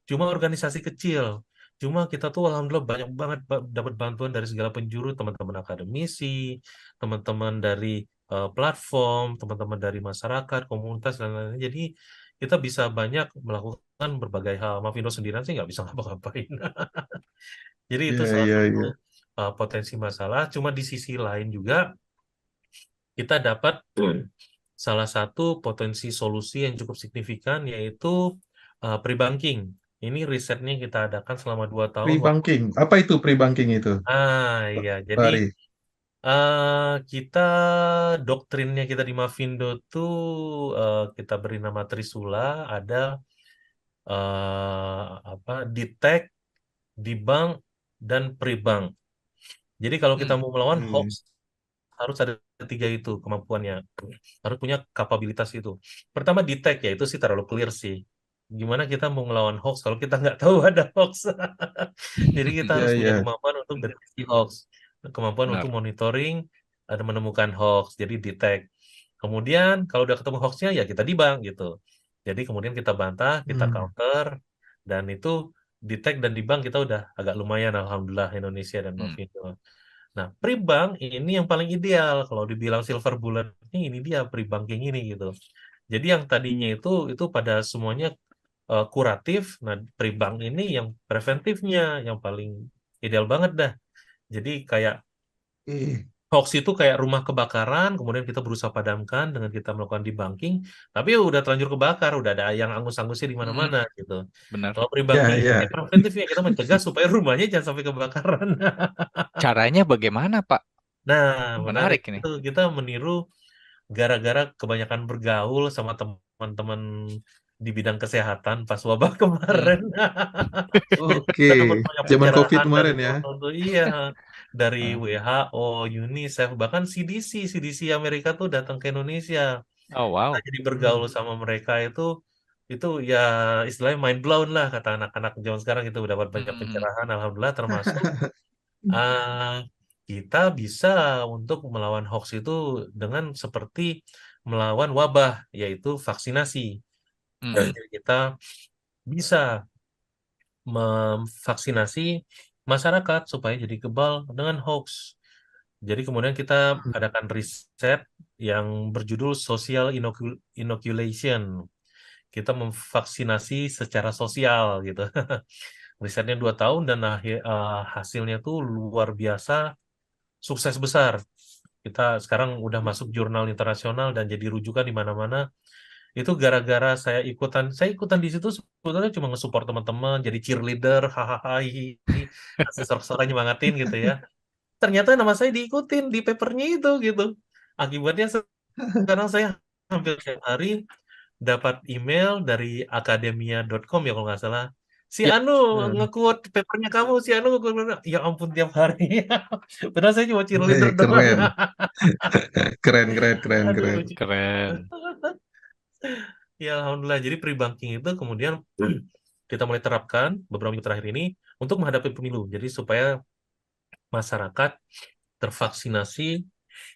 [SPEAKER 1] cuma organisasi kecil. Cuma kita tuh alhamdulillah banyak banget dapat bantuan dari segala penjuru, teman-teman akademisi, teman-teman dari platform, teman-teman dari masyarakat, komunitas dan lain-lain. Jadi kita bisa banyak melakukan berbagai hal. Mavindo sendirian sih nggak bisa ngapa-ngapain. Jadi itu
[SPEAKER 3] ya,
[SPEAKER 1] salah
[SPEAKER 3] ya,
[SPEAKER 1] satu
[SPEAKER 3] ya.
[SPEAKER 1] potensi masalah. Cuma di sisi lain juga kita dapat salah satu potensi solusi yang cukup signifikan yaitu pre-banking. Ini risetnya kita adakan selama 2 tahun.
[SPEAKER 3] Pre-banking. Apa itu pre-banking itu,
[SPEAKER 1] Iya,
[SPEAKER 3] Pak
[SPEAKER 1] jadi
[SPEAKER 3] Ari?
[SPEAKER 1] kita doktrinnya kita di Mavindo tuh kita beri nama Trisula, ada apa detect, debunk, dan pre-bank. Jadi kalau kita
[SPEAKER 2] Hmm.
[SPEAKER 1] mau melawan hoax
[SPEAKER 3] Oke.
[SPEAKER 1] harus ada tiga itu kemampuannya, harus punya kapabilitas itu. Pertama detect, ya itu sih terlalu clear sih. Gimana kita mau melawan hoax kalau kita nggak tahu ada hoax? Jadi kita
[SPEAKER 3] Ya,
[SPEAKER 1] harus punya
[SPEAKER 3] ya.
[SPEAKER 1] kemampuan untuk deteksi hoax, kemampuan untuk
[SPEAKER 2] Benar.
[SPEAKER 1] monitoring, ada menemukan hoax, jadi detect. Kemudian kalau udah ketemu hoaxnya ya kita debunk gitu. Jadi kemudian kita bantah, kita
[SPEAKER 3] Hmm,
[SPEAKER 1] counter, dan itu detect dan debunk kita udah agak lumayan, alhamdulillah Indonesia dan
[SPEAKER 2] Hmm.
[SPEAKER 1] Mavindo. Nah, pre-bank ini yang paling ideal. Kalau dibilang silver bullet, ini dia pre-banking ini gitu. Jadi yang tadinya itu pada semuanya kuratif. Nah, pre-bank ini yang preventifnya, yang paling ideal banget dah. Jadi kayak
[SPEAKER 3] oke.
[SPEAKER 1] hoax itu kayak rumah kebakaran, kemudian kita berusaha padamkan dengan kita melakukan debunking, tapi ya udah terlanjur kebakar, udah ada yang angus-angusnya di
[SPEAKER 2] Hmm.
[SPEAKER 1] mana-mana gitu.
[SPEAKER 2] Benar.
[SPEAKER 1] Kalau
[SPEAKER 3] Ya,
[SPEAKER 1] pre-banking ini
[SPEAKER 3] ya.
[SPEAKER 1] preventifnya kita mencegah supaya rumahnya jangan sampai kebakaran.
[SPEAKER 2] Caranya bagaimana, Pak?
[SPEAKER 1] Nah, menarik.
[SPEAKER 2] Menarik ini.
[SPEAKER 1] Itu kita meniru gara-gara kebanyakan bergaul sama teman-teman di bidang kesehatan pas wabah
[SPEAKER 2] Hmm.
[SPEAKER 1] kemarin.
[SPEAKER 3] Oke.
[SPEAKER 1] Kita dapat banyak
[SPEAKER 3] Zaman COVID
[SPEAKER 1] pencerahan dari
[SPEAKER 3] kemarin ya.
[SPEAKER 1] teman-teman tuh, iya, dari
[SPEAKER 2] Ah.
[SPEAKER 1] WHO, UNICEF, bahkan CDC Amerika tuh datang ke Indonesia.
[SPEAKER 2] Oh,
[SPEAKER 1] Kita
[SPEAKER 2] wow.
[SPEAKER 1] jadi
[SPEAKER 3] Hmm.
[SPEAKER 1] bergaul sama mereka itu ya istilahnya mind blown lah kata anak-anak zaman sekarang, itu dapat banyak
[SPEAKER 2] Hmm.
[SPEAKER 1] pencerahan, alhamdulillah, termasuk ah, kita bisa untuk melawan hoax itu dengan seperti melawan wabah, yaitu vaksinasi.
[SPEAKER 2] Hmm.
[SPEAKER 1] Jadi kita bisa memvaksinasi masyarakat supaya jadi kebal dengan hoax. Jadi kemudian kita adakan riset yang berjudul Social Inoculation. Kita memvaksinasi secara sosial gitu. Risetnya 2 tahun dan hasilnya tuh luar biasa, sukses besar. Kita sekarang udah masuk jurnal internasional dan jadi rujukan di mana-mana. Itu gara-gara saya ikutan di situ sebetulnya cuma nge-support teman-teman, jadi cheerleader, hahaha, hihihi, kasih sorak-sorai nyemangatin gitu ya. Ternyata nama saya diikutin di papernya itu gitu. Akibatnya sekarang saya hampir setiap hari dapat email dari akademia.com ya kalau nggak salah. Si
[SPEAKER 2] Ya,
[SPEAKER 1] Anu
[SPEAKER 3] Ya.
[SPEAKER 1] nge-quote papernya kamu, si Anu nge-quote. Ya ampun tiap hari. Padahal saya cuma cheerleader
[SPEAKER 3] Wih,
[SPEAKER 1] doang.
[SPEAKER 3] keren. Keren, keren, keren,
[SPEAKER 1] Aduh
[SPEAKER 3] keren.
[SPEAKER 1] lucu.
[SPEAKER 2] keren.
[SPEAKER 1] Ya alhamdulillah. Jadi pre-banking itu kemudian kita mulai terapkan beberapa minggu terakhir ini untuk menghadapi pemilu. Jadi supaya masyarakat tervaksinasi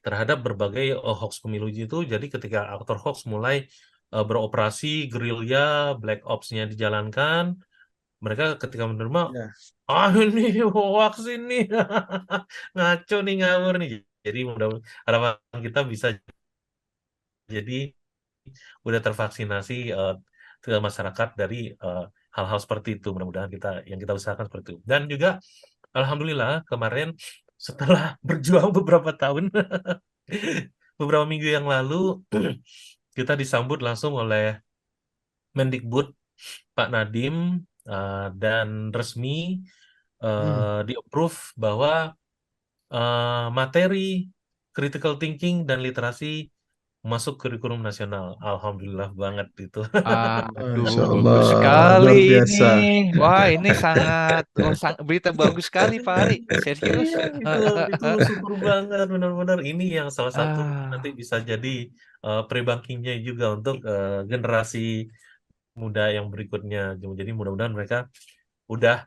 [SPEAKER 1] terhadap berbagai hoax pemilu itu. Jadi ketika aktor hoax mulai beroperasi, gerilya, black ops-nya dijalankan, mereka ketika menerima,
[SPEAKER 3] Ya,
[SPEAKER 1] ini hoax ini, ngaco nih, ngawur nih. Jadi mudah-mudahan harapan kita bisa jadi udah tervaksinasi ke masyarakat dari hal-hal seperti itu. Mudah-mudahan yang kita usahakan seperti itu. Dan juga alhamdulillah kemarin setelah berjuang beberapa tahun, beberapa minggu yang lalu, kita disambut langsung oleh Mendikbud Pak Nadiem, dan resmi
[SPEAKER 3] hmm,
[SPEAKER 1] di-approve bahwa materi critical thinking dan literasi masuk kurikulum nasional. Alhamdulillah banget itu.
[SPEAKER 2] Aduh,
[SPEAKER 3] Masya
[SPEAKER 2] bagus
[SPEAKER 3] Allah,
[SPEAKER 2] sekali
[SPEAKER 3] luar
[SPEAKER 2] ini.
[SPEAKER 3] biasa.
[SPEAKER 2] Wah, ini sangat, berita bagus sekali, Pak Ari. Serius.
[SPEAKER 1] Iya, itu syukur banget benar-benar. Ini yang salah satu nanti
[SPEAKER 2] Ah,
[SPEAKER 1] bisa jadi pre-bankingnya juga untuk generasi muda yang berikutnya. Jadi mudah-mudahan mereka udah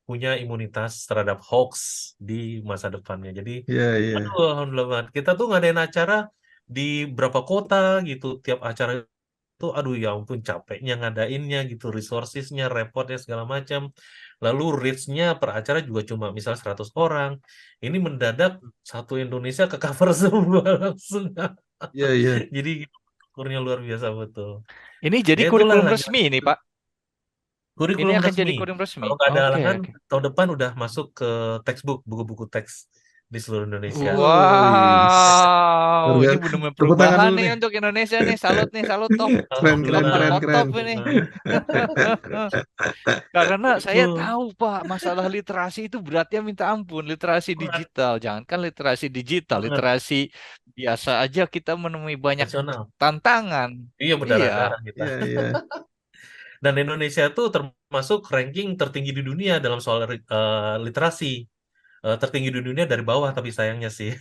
[SPEAKER 1] punya imunitas terhadap hoax di masa depannya. Jadi,
[SPEAKER 3] Iya, iya.
[SPEAKER 1] aduh, alhamdulillah banget. Kita tuh ngadain acara di berapa kota gitu. Tiap acara itu, aduh ya ampun capeknya ngadainnya gitu. Resourcesnya, repotnya segala macam. Lalu reach-nya per acara juga cuma misal 100 orang. Ini mendadak satu Indonesia ke cover semua langsung.
[SPEAKER 3] Iya, iya.
[SPEAKER 1] Jadi syukurnya luar biasa betul.
[SPEAKER 2] ini jadi
[SPEAKER 1] Ya itulah
[SPEAKER 2] kurikulum
[SPEAKER 1] yang
[SPEAKER 2] resmi ini, Pak. Ini
[SPEAKER 1] kurikulum
[SPEAKER 2] akan
[SPEAKER 1] resmi.
[SPEAKER 2] jadi kurikulum resmi.
[SPEAKER 1] Kalau nggak ada
[SPEAKER 2] Oke,
[SPEAKER 1] halangan,
[SPEAKER 2] oke.
[SPEAKER 1] tahun depan udah masuk ke textbook, buku-buku teks di seluruh Indonesia.
[SPEAKER 3] Woi,
[SPEAKER 2] Wow,
[SPEAKER 3] luar
[SPEAKER 2] ini
[SPEAKER 3] biasa.
[SPEAKER 2] benar-benar
[SPEAKER 3] Tepuk tangan
[SPEAKER 2] perubahan
[SPEAKER 3] dulu
[SPEAKER 2] nih
[SPEAKER 3] nih.
[SPEAKER 2] untuk Indonesia nih. Salut top.
[SPEAKER 3] Keren,
[SPEAKER 2] Kita
[SPEAKER 3] keren,
[SPEAKER 1] Alhamdulillah,
[SPEAKER 3] keren,
[SPEAKER 2] foto-foto
[SPEAKER 3] keren.
[SPEAKER 2] ini.
[SPEAKER 1] alhamdulillah.
[SPEAKER 2] Karena saya
[SPEAKER 1] Betul.
[SPEAKER 2] tahu Pak, masalah literasi itu beratnya minta ampun. Literasi
[SPEAKER 1] Berat
[SPEAKER 2] digital, jangankan literasi digital,
[SPEAKER 1] banget.
[SPEAKER 2] literasi biasa aja kita menemui banyak
[SPEAKER 1] Nasional.
[SPEAKER 2] tantangan.
[SPEAKER 1] Iya,
[SPEAKER 2] Iya,
[SPEAKER 1] berdarah-darah kita.
[SPEAKER 3] Iya, iya.
[SPEAKER 1] Dan Indonesia itu termasuk ranking tertinggi di dunia dalam soal literasi. Tertinggi di dunia dari bawah, tapi sayangnya sih.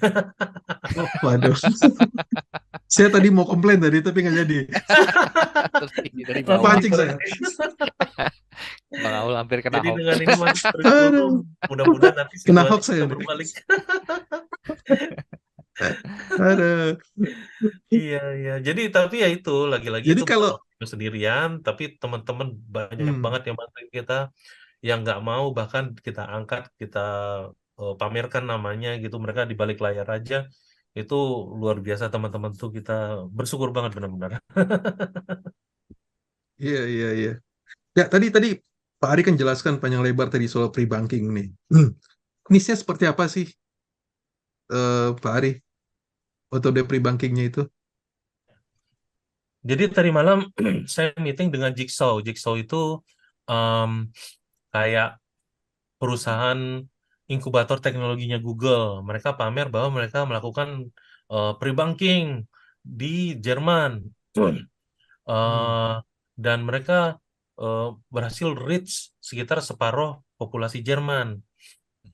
[SPEAKER 3] Oh, waduh. Saya tadi mau komplain tadi, tapi nggak jadi.
[SPEAKER 2] tertinggi dari
[SPEAKER 1] Langsung
[SPEAKER 2] bawah.
[SPEAKER 3] Kepancing saya.
[SPEAKER 1] dikoreksi.
[SPEAKER 2] Bang Aul hampir kena
[SPEAKER 1] Jadi dengan
[SPEAKER 2] hoax.
[SPEAKER 1] ini masuk kurikulum,
[SPEAKER 3] Aduh.
[SPEAKER 1] mudah-mudahan nanti
[SPEAKER 3] Kena
[SPEAKER 1] situasi
[SPEAKER 3] hoax
[SPEAKER 1] bisa
[SPEAKER 3] saya nih.
[SPEAKER 1] berbalik.
[SPEAKER 3] Aduh.
[SPEAKER 1] Iya, iya. Jadi tapi ya itu lagi-lagi
[SPEAKER 3] Jadi
[SPEAKER 1] itu bukan
[SPEAKER 3] kalau
[SPEAKER 1] waktu sendirian, tapi teman-teman banyak
[SPEAKER 3] hmm,
[SPEAKER 1] banget yang bantuin kita, yang nggak mau bahkan kita angkat, kita pamerkan namanya gitu. Mereka di balik layar aja. Itu luar biasa teman-teman tuh kita bersyukur banget benar-benar.
[SPEAKER 3] iya, iya, iya. Ya, tadi Pak Ari kan jelaskan panjang lebar tadi soal pre-banking nih. Hmm. Nisnya seperti apa sih, Pak Ari, metode pre-bankingnya itu?
[SPEAKER 1] Jadi tadi malam saya meeting dengan Jigsaw. Jigsaw itu em, kayak perusahaan inkubator teknologinya Google. Mereka pamer bahwa mereka melakukan pre-banking di Jerman.
[SPEAKER 3] Hmm.
[SPEAKER 1] Eh, dan mereka eh, berhasil reach sekitar separuh populasi Jerman.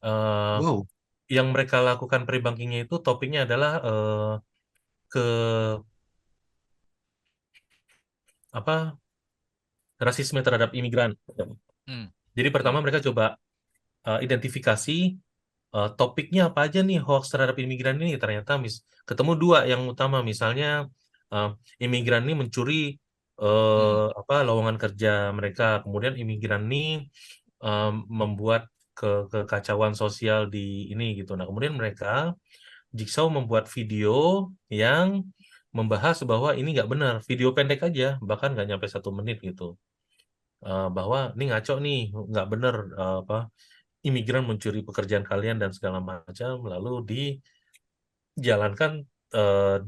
[SPEAKER 1] Eh,
[SPEAKER 3] Wow.
[SPEAKER 1] yang mereka lakukan pre-bankingnya itu topiknya adalah ke apa rasisme terhadap imigran.
[SPEAKER 2] Hmm,
[SPEAKER 1] Jadi pertama
[SPEAKER 2] hmm,
[SPEAKER 1] mereka coba identifikasi topiknya apa aja nih hoax terhadap imigran ini. Ternyata ketemu dua yang utama, misalnya eh, imigran ini mencuri
[SPEAKER 2] hmm.
[SPEAKER 1] apa lowongan kerja mereka, kemudian imigran ini eh, membuat kekacauan sosial di ini gitu. Nah kemudian mereka Jigsaw membuat video yang membahas bahwa ini nggak benar, video pendek aja, bahkan nggak nyampe 1 menit gitu. Bahwa ini ngaco nih, nggak benar, apa imigran mencuri pekerjaan kalian dan segala macam, lalu dijalankan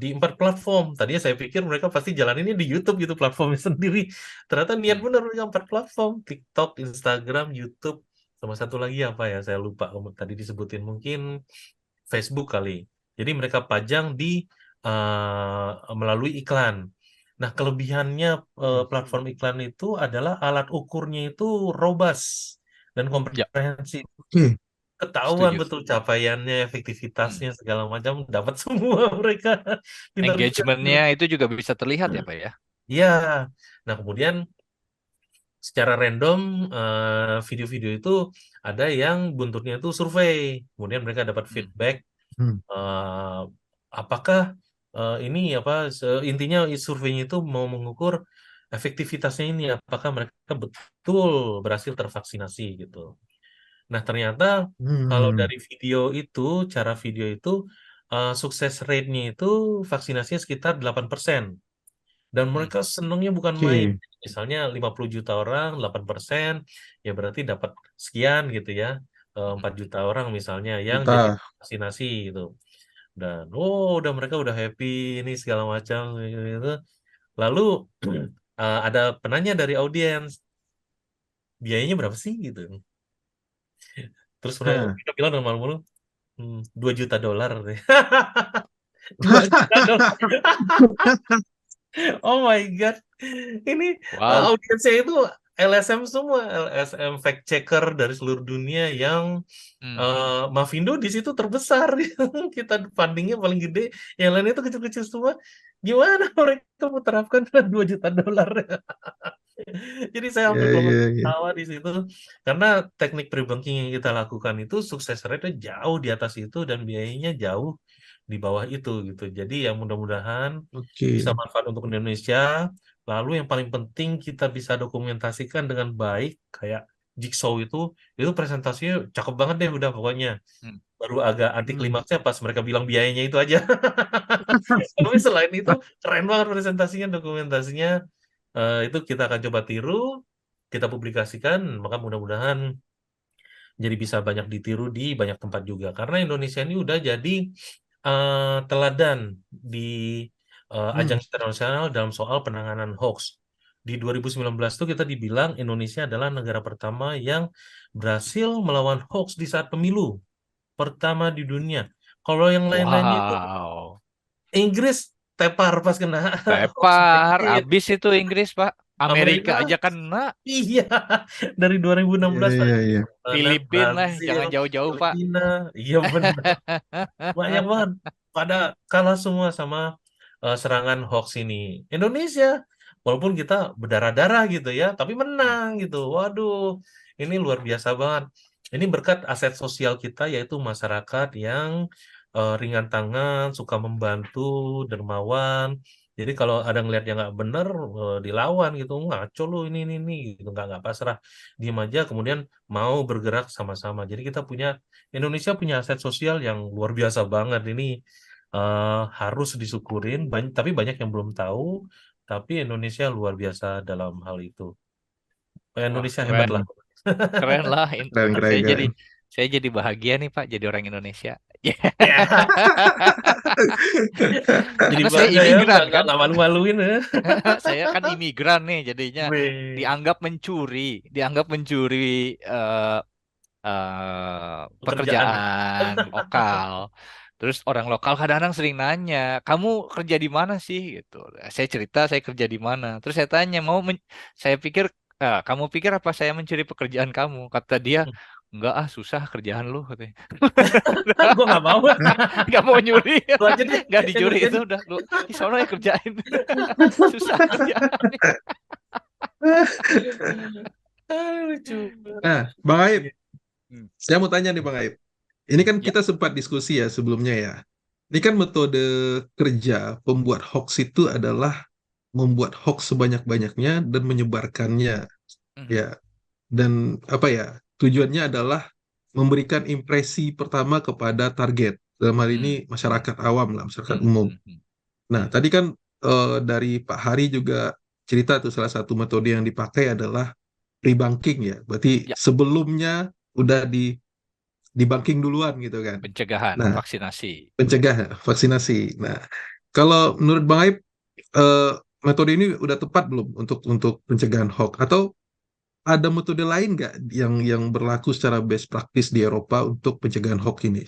[SPEAKER 1] di 4 platform. Tadinya saya pikir mereka pasti jalan ini di YouTube gitu platformnya sendiri. Ternyata niat
[SPEAKER 2] Hmm.
[SPEAKER 1] benar mereka 4 platform, TikTok, Instagram, YouTube, sama satu lagi apa ya saya lupa tadi disebutin, mungkin Facebook kali. Jadi mereka pajang di melalui iklan. Nah, kelebihannya
[SPEAKER 3] Hmm.
[SPEAKER 1] platform iklan itu adalah alat ukurnya itu robust dan
[SPEAKER 2] Ya,
[SPEAKER 1] komprehensif.
[SPEAKER 3] Oke.
[SPEAKER 1] Ketahuan
[SPEAKER 2] setuju.
[SPEAKER 1] betul capaiannya,
[SPEAKER 2] Hmm.
[SPEAKER 1] efektivitasnya segala macam dapat semua mereka. Pintar-pintar.
[SPEAKER 2] Engagementnya itu juga bisa terlihat ya, Pak ya.
[SPEAKER 1] Iya. Nah, kemudian secara random video-video itu ada yang buntutnya itu survei. Kemudian mereka dapat
[SPEAKER 2] Hmm.
[SPEAKER 1] feedback
[SPEAKER 3] Hmm.
[SPEAKER 1] apakah ini apa intinya surveinya itu mau mengukur efektivitasnya ini, apakah mereka betul berhasil tervaksinasi gitu. Nah, ternyata kalau
[SPEAKER 3] Hmm.
[SPEAKER 1] dari video itu, cara video itu, sukses rate-nya itu vaksinasinya sekitar 8%. Dan
[SPEAKER 2] Hmm.
[SPEAKER 1] mereka senangnya bukan main.
[SPEAKER 3] Oke.
[SPEAKER 1] Misalnya 50 juta orang, 8%, ya berarti dapat sekian gitu ya. 4 juta orang misalnya yang jadi
[SPEAKER 3] Juta.
[SPEAKER 1] vaksinasi gitu. Dan, oh, udah mereka udah happy ini segala macam gitu. Lalu ada penanya dari audiens, biayanya berapa sih gitu. Terus
[SPEAKER 3] Hah.
[SPEAKER 1] mereka bilang dengan malu-malu, 2 juta dolar. 2 juta dolar. Oh my God. Ini
[SPEAKER 2] Wow.
[SPEAKER 1] audiensnya itu LSM semua, LSM fact checker dari seluruh dunia yang
[SPEAKER 2] Hmm.
[SPEAKER 1] Mavindo di situ terbesar. Kita fundingnya paling gede, yang lainnya itu kecil-kecil semua. Gimana mereka mau terapkan 2 juta dolar? Jadi saya
[SPEAKER 3] Iya,
[SPEAKER 1] hampir
[SPEAKER 3] iya,
[SPEAKER 1] kelompokan
[SPEAKER 3] iya.
[SPEAKER 1] tawa di situ karena teknik pre-banking yang kita lakukan itu sukses rate-nya jauh di atas itu dan biayanya jauh di bawah itu gitu. Jadi yang mudah-mudahan bisa
[SPEAKER 3] Oke.
[SPEAKER 1] manfaat untuk Indonesia. Lalu yang paling penting kita bisa dokumentasikan dengan baik kayak Jigsaw itu presentasinya cakep banget deh udah pokoknya.
[SPEAKER 2] Hmm.
[SPEAKER 1] Baru agak anti
[SPEAKER 3] Hmm.
[SPEAKER 1] klimaksnya pas mereka bilang biayanya itu aja. Tapi selain itu keren banget presentasinya, dokumentasinya. Itu kita akan coba tiru, kita publikasikan, maka mudah-mudahan jadi bisa banyak ditiru di banyak tempat juga. Karena Indonesia ini udah jadi teladan di
[SPEAKER 3] Hmm.
[SPEAKER 1] ajang internasional dalam soal penanganan hoax. Di 2019 itu kita dibilang Indonesia adalah negara pertama yang berhasil melawan hoax di saat pemilu. Pertama di dunia. Kalau yang lain-lainnya itu
[SPEAKER 2] Wow.
[SPEAKER 1] Inggris tepar pas kena hoax
[SPEAKER 2] Tepar,
[SPEAKER 1] Brexit.
[SPEAKER 2] abis itu Inggris, Pak. Amerika
[SPEAKER 1] Amerika,
[SPEAKER 2] aja kena.
[SPEAKER 1] iya, dari
[SPEAKER 3] Iya,
[SPEAKER 1] 2016
[SPEAKER 3] iya,
[SPEAKER 1] tadi
[SPEAKER 3] iya.
[SPEAKER 1] dan
[SPEAKER 2] Filipin lah,
[SPEAKER 1] Brazil,
[SPEAKER 2] jangan jauh-jauh, Pak.
[SPEAKER 1] Filipina, iya benar, banyak banget. Pada kalah semua sama serangan hoax ini. Indonesia, walaupun kita berdarah-darah gitu ya, tapi
[SPEAKER 2] Hmm.
[SPEAKER 1] menang gitu. Waduh, ini luar biasa banget. Ini berkat aset sosial kita yaitu masyarakat yang ringan tangan, suka membantu, dermawan. Jadi kalau ada ngeliat yang nggak bener, dilawan gitu, ngaco lu ini gitu, nggak pasrah, diem aja, kemudian mau bergerak sama-sama. Jadi kita punya Indonesia punya aset sosial yang luar biasa banget. Ini harus disyukurin, tapi banyak yang belum tahu. Tapi Indonesia luar biasa dalam hal itu.
[SPEAKER 2] Wah,
[SPEAKER 1] Indonesia hebat
[SPEAKER 2] keren.
[SPEAKER 1] lah.
[SPEAKER 2] Keren lah.
[SPEAKER 3] Keren, keren, keren.
[SPEAKER 2] Saya jadi bahagia nih, Pak, jadi orang Indonesia.
[SPEAKER 1] Ya, jadi
[SPEAKER 2] Karena saya
[SPEAKER 1] bangga ya,
[SPEAKER 2] imigran kan.
[SPEAKER 1] nggak malu-maluin ya.
[SPEAKER 2] Saya kan imigran nih, jadinya
[SPEAKER 1] Wih,
[SPEAKER 2] dianggap mencuri eh,
[SPEAKER 1] pekerjaan.
[SPEAKER 2] pekerjaan lokal. Terus orang lokal kadang-kadang sering nanya, kamu kerja di mana sih? Gitu. Saya cerita saya kerja di mana. Terus saya tanya, saya pikir, kamu pikir apa saya mencuri pekerjaan kamu? Kata dia, enggak ah susah kerjaan lu katanya.
[SPEAKER 1] Gue nggak mau.
[SPEAKER 2] Nggak mau nyuri,
[SPEAKER 1] Lu aja deh
[SPEAKER 2] nggak
[SPEAKER 1] yang
[SPEAKER 2] dicuri itu
[SPEAKER 1] ngerjain.
[SPEAKER 2] udah lu di sana ya kerjain. Susah kerjaan.
[SPEAKER 1] Lucu.
[SPEAKER 3] Nah, Bang Aib,
[SPEAKER 2] Hmm.
[SPEAKER 3] saya mau tanya nih Bang Aib. Ini kan
[SPEAKER 2] Ya.
[SPEAKER 3] kita sempat diskusi ya sebelumnya ya. Ini kan metode kerja pembuat hoax itu adalah membuat hoax sebanyak-banyaknya dan menyebarkannya
[SPEAKER 2] Hmm.
[SPEAKER 3] ya. Dan apa ya? Tujuannya adalah memberikan impresi pertama kepada target. Dalam hal ini
[SPEAKER 2] Hmm. Hmm.
[SPEAKER 3] masyarakat awam lah, masyarakat
[SPEAKER 2] Hmm.
[SPEAKER 3] umum.
[SPEAKER 2] Hmm. Hmm.
[SPEAKER 3] Nah,
[SPEAKER 2] Hmm.
[SPEAKER 3] tadi kan dari Pak Hari juga cerita tuh salah satu metode yang dipakai adalah pre-banking ya. Berarti
[SPEAKER 2] Ya,
[SPEAKER 3] sebelumnya udah di-banking duluan gitu kan.
[SPEAKER 2] pencegahan
[SPEAKER 3] Nah,
[SPEAKER 2] vaksinasi.
[SPEAKER 3] pencegah vaksinasi. Nah, kalau menurut Bang Aib, eh, metode ini udah tepat belum untuk pencegahan hoax? Atau ada metode lain nggak yang berlaku secara best practice di Eropa untuk pencegahan hoax ini?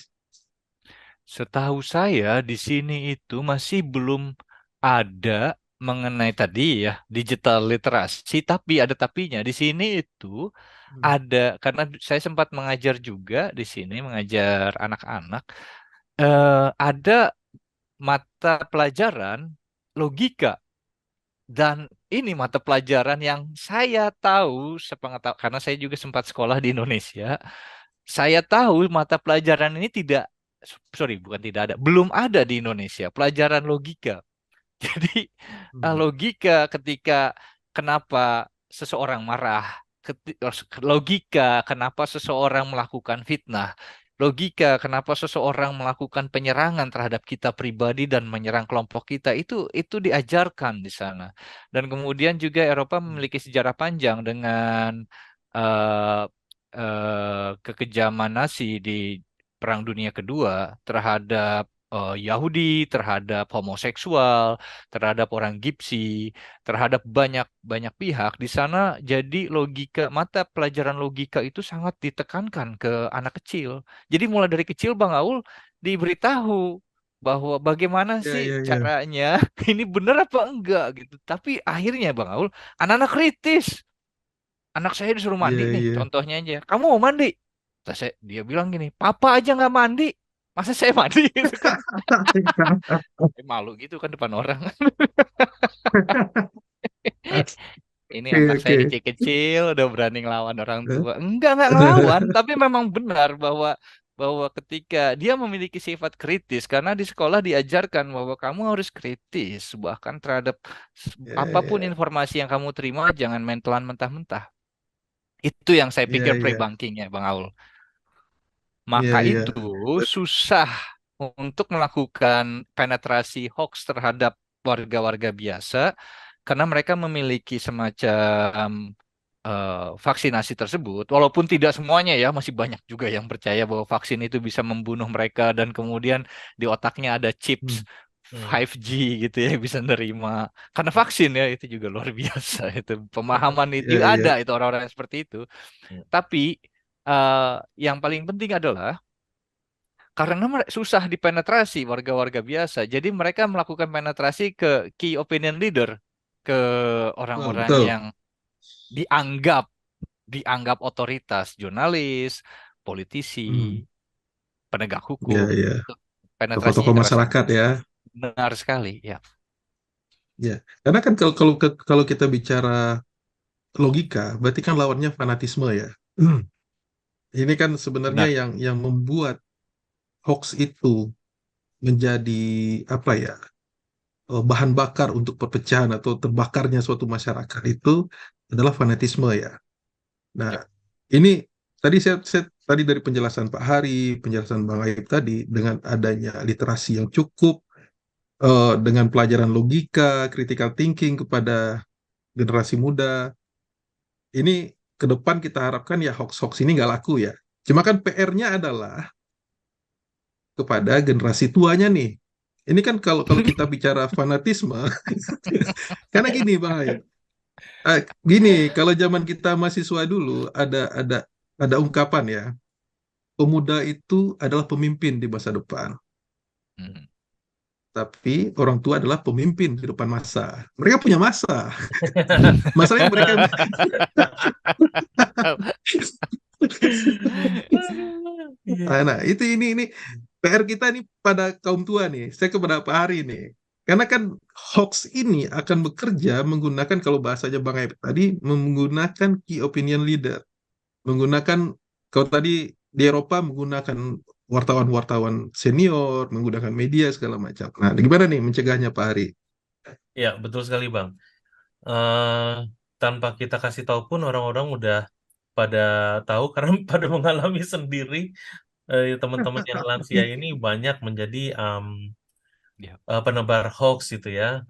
[SPEAKER 2] Setahu saya di sini itu masih belum ada mengenai tadi ya digital literasi, tapi ada tapinya. Di sini itu
[SPEAKER 3] Hmm.
[SPEAKER 2] ada karena saya sempat mengajar juga di sini mengajar anak-anak. Ada mata pelajaran logika dan ini mata pelajaran yang saya tahu sepengetahuan karena saya juga sempat sekolah di Indonesia. Saya tahu mata pelajaran ini sorry, bukan tidak ada, belum ada di Indonesia, pelajaran logika. Jadi
[SPEAKER 3] Hmm.
[SPEAKER 2] logika ketika kenapa seseorang marah, logika kenapa seseorang melakukan fitnah, logika kenapa seseorang melakukan penyerangan terhadap kita pribadi dan menyerang kelompok kita, itu diajarkan di sana. Dan kemudian juga Eropa memiliki sejarah panjang dengan eh, kekejaman Nazi di Perang Dunia Kedua terhadap Yahudi, terhadap homoseksual, terhadap orang Gipsi, terhadap banyak banyak pihak di sana. Jadi mata pelajaran logika itu sangat ditekankan ke anak kecil. Jadi mulai dari kecil Bang Aul diberitahu bahwa bagaimana
[SPEAKER 3] Ya,
[SPEAKER 2] sih
[SPEAKER 3] ya, ya.
[SPEAKER 2] caranya ini benar apa enggak gitu. Tapi akhirnya Bang Aul, anak-anak kritis. Anak saya disuruh
[SPEAKER 3] Iya,
[SPEAKER 2] mandi nih,
[SPEAKER 3] iya.
[SPEAKER 2] contohnya aja. Kamu mau mandi? Dia bilang gini, Papa aja nggak mandi, masa saya mandi gitu kan? Malu gitu kan depan orang. Ini
[SPEAKER 3] Oke,
[SPEAKER 2] anak saya
[SPEAKER 3] oke.
[SPEAKER 2] kecil-kecil udah berani ngelawan orang
[SPEAKER 3] Eh?
[SPEAKER 2] tua. Enggak ngelawan, tapi memang benar bahwa bahwa ketika dia memiliki sifat kritis karena di sekolah diajarkan bahwa kamu harus kritis bahkan terhadap
[SPEAKER 3] Ya,
[SPEAKER 2] apapun
[SPEAKER 3] ya.
[SPEAKER 2] informasi yang kamu terima jangan main telan mentah-mentah. Itu yang saya
[SPEAKER 3] Iya,
[SPEAKER 2] pikir
[SPEAKER 3] iya.
[SPEAKER 2] pre-bankingnya Bang Aul.
[SPEAKER 3] Iya,
[SPEAKER 2] Maka
[SPEAKER 3] iya.
[SPEAKER 2] itu susah untuk melakukan penetrasi hoax terhadap warga-warga biasa karena mereka memiliki semacam vaksinasi tersebut. Walaupun tidak semuanya ya, masih banyak juga yang percaya bahwa vaksin itu bisa membunuh mereka dan kemudian di otaknya ada chips
[SPEAKER 3] Hmm.
[SPEAKER 2] 5G gitu ya bisa nerima. Karena vaksin ya itu juga luar biasa itu. Pemahaman itu
[SPEAKER 3] Iya, iya.
[SPEAKER 2] ada itu orang-orang yang seperti itu. Tapi eh, yang paling penting adalah karena susah dipenetrasi warga-warga biasa. Jadi mereka melakukan penetrasi ke key opinion leader, ke
[SPEAKER 3] Betul,
[SPEAKER 2] orang-orang
[SPEAKER 3] betul.
[SPEAKER 2] yang dianggap dianggap otoritas, jurnalis, politisi,
[SPEAKER 3] Hmm.
[SPEAKER 2] penegak
[SPEAKER 3] Iya,
[SPEAKER 2] hukum.
[SPEAKER 3] iya.
[SPEAKER 2] Penetrasinya
[SPEAKER 3] Tokoh-tokoh
[SPEAKER 2] ke arah sana.
[SPEAKER 3] masyarakat ya.
[SPEAKER 2] Benar sekali, ya.
[SPEAKER 3] Ya. Karena kan kalau kita bicara logika, berarti kan lawannya fanatisme ya. Hmm. Ini kan sebenarnya
[SPEAKER 2] Benar.
[SPEAKER 3] yang membuat hoax itu menjadi apa ya? Bahan bakar untuk perpecahan atau terbakarnya suatu masyarakat itu adalah fanatisme ya. Nah,
[SPEAKER 2] Ya.
[SPEAKER 3] ini tadi tadi dari penjelasan Pak Hari, penjelasan Bang Aib tadi dengan adanya literasi yang cukup, dengan pelajaran logika, critical thinking kepada generasi muda, ini ke depan kita harapkan ya hoax-hoax ini nggak laku ya. Cuma kan PR-nya adalah kepada generasi tuanya nih. Ini kan kalau kalau kita bicara fanatisme, karena gini Bang Aib, gini kalau zaman kita mahasiswa dulu ada ungkapan ya, pemuda itu adalah pemimpin di masa depan.
[SPEAKER 2] Hmm.
[SPEAKER 3] Tapi orang tua adalah pemimpin di depan masa. Mereka punya masa. Masalahnya mereka
[SPEAKER 1] Iya.
[SPEAKER 3] nah, ini PR kita nih pada kaum tua nih. Saya kepada Pak Hari nih. Karena kan hoax ini akan bekerja menggunakan kalau bahasanya Bang Aib tadi menggunakan key opinion leader, menggunakan kalau tadi di Eropa menggunakan wartawan-wartawan senior, menggunakan media segala macam. Nah, gimana nih mencegahnya Pak Hari?
[SPEAKER 1] Ya, betul sekali, Bang. eh Tanpa kita kasih tahu pun orang-orang udah pada tahu karena pada mengalami sendiri. Teman-teman yang lansia ini banyak menjadi
[SPEAKER 2] Ya.
[SPEAKER 1] penebar hoax gitu ya.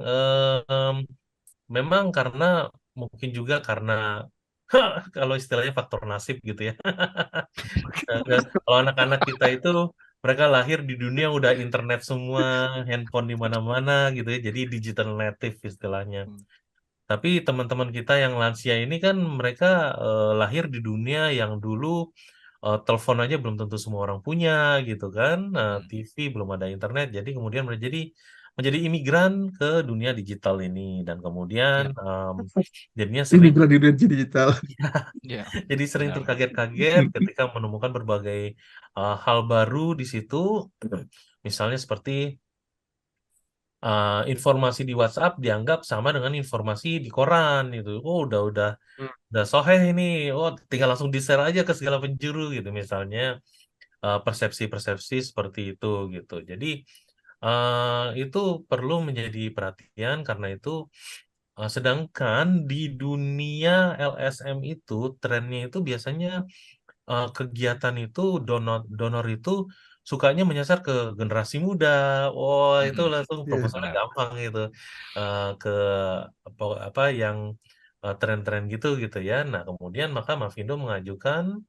[SPEAKER 1] Memang karena mungkin juga karena kalau istilahnya faktor nasib gitu ya. Kalau anak-anak kita itu mereka lahir di dunia udah internet semua, handphone di mana-mana gitu ya. Jadi digital native istilahnya.
[SPEAKER 2] Hmm.
[SPEAKER 1] Tapi teman-teman kita yang lansia ini kan mereka lahir di dunia yang dulu telepon aja belum tentu semua orang punya gitu kan,
[SPEAKER 2] Hmm.
[SPEAKER 1] TV belum ada internet, jadi kemudian menjadi imigran ke dunia digital ini dan kemudian
[SPEAKER 2] Ya.
[SPEAKER 1] jadinya
[SPEAKER 3] Ini
[SPEAKER 1] sering
[SPEAKER 3] gladiressi digital.
[SPEAKER 2] Ya.
[SPEAKER 1] jadi sering
[SPEAKER 2] Benar.
[SPEAKER 1] terkaget-kaget ketika menemukan berbagai hal baru di situ, misalnya seperti informasi di WhatsApp dianggap sama dengan informasi di koran itu. Oh, udah soheh ini. Oh, tinggal langsung di-share aja ke segala penjuru gitu misalnya, persepsi-persepsi seperti itu gitu. Jadi itu perlu menjadi perhatian karena itu Sedangkan di dunia LSM itu trennya itu biasanya kegiatan itu donor donor itu sukanya menyasar ke generasi muda. Oh, itu
[SPEAKER 2] Mm-mm.
[SPEAKER 1] langsung
[SPEAKER 3] Iya.
[SPEAKER 1] proposalnya
[SPEAKER 2] Benar.
[SPEAKER 1] gampang gitu. Ke apa yang tren-tren gitu ya. Nah, kemudian maka Mavindo mengajukan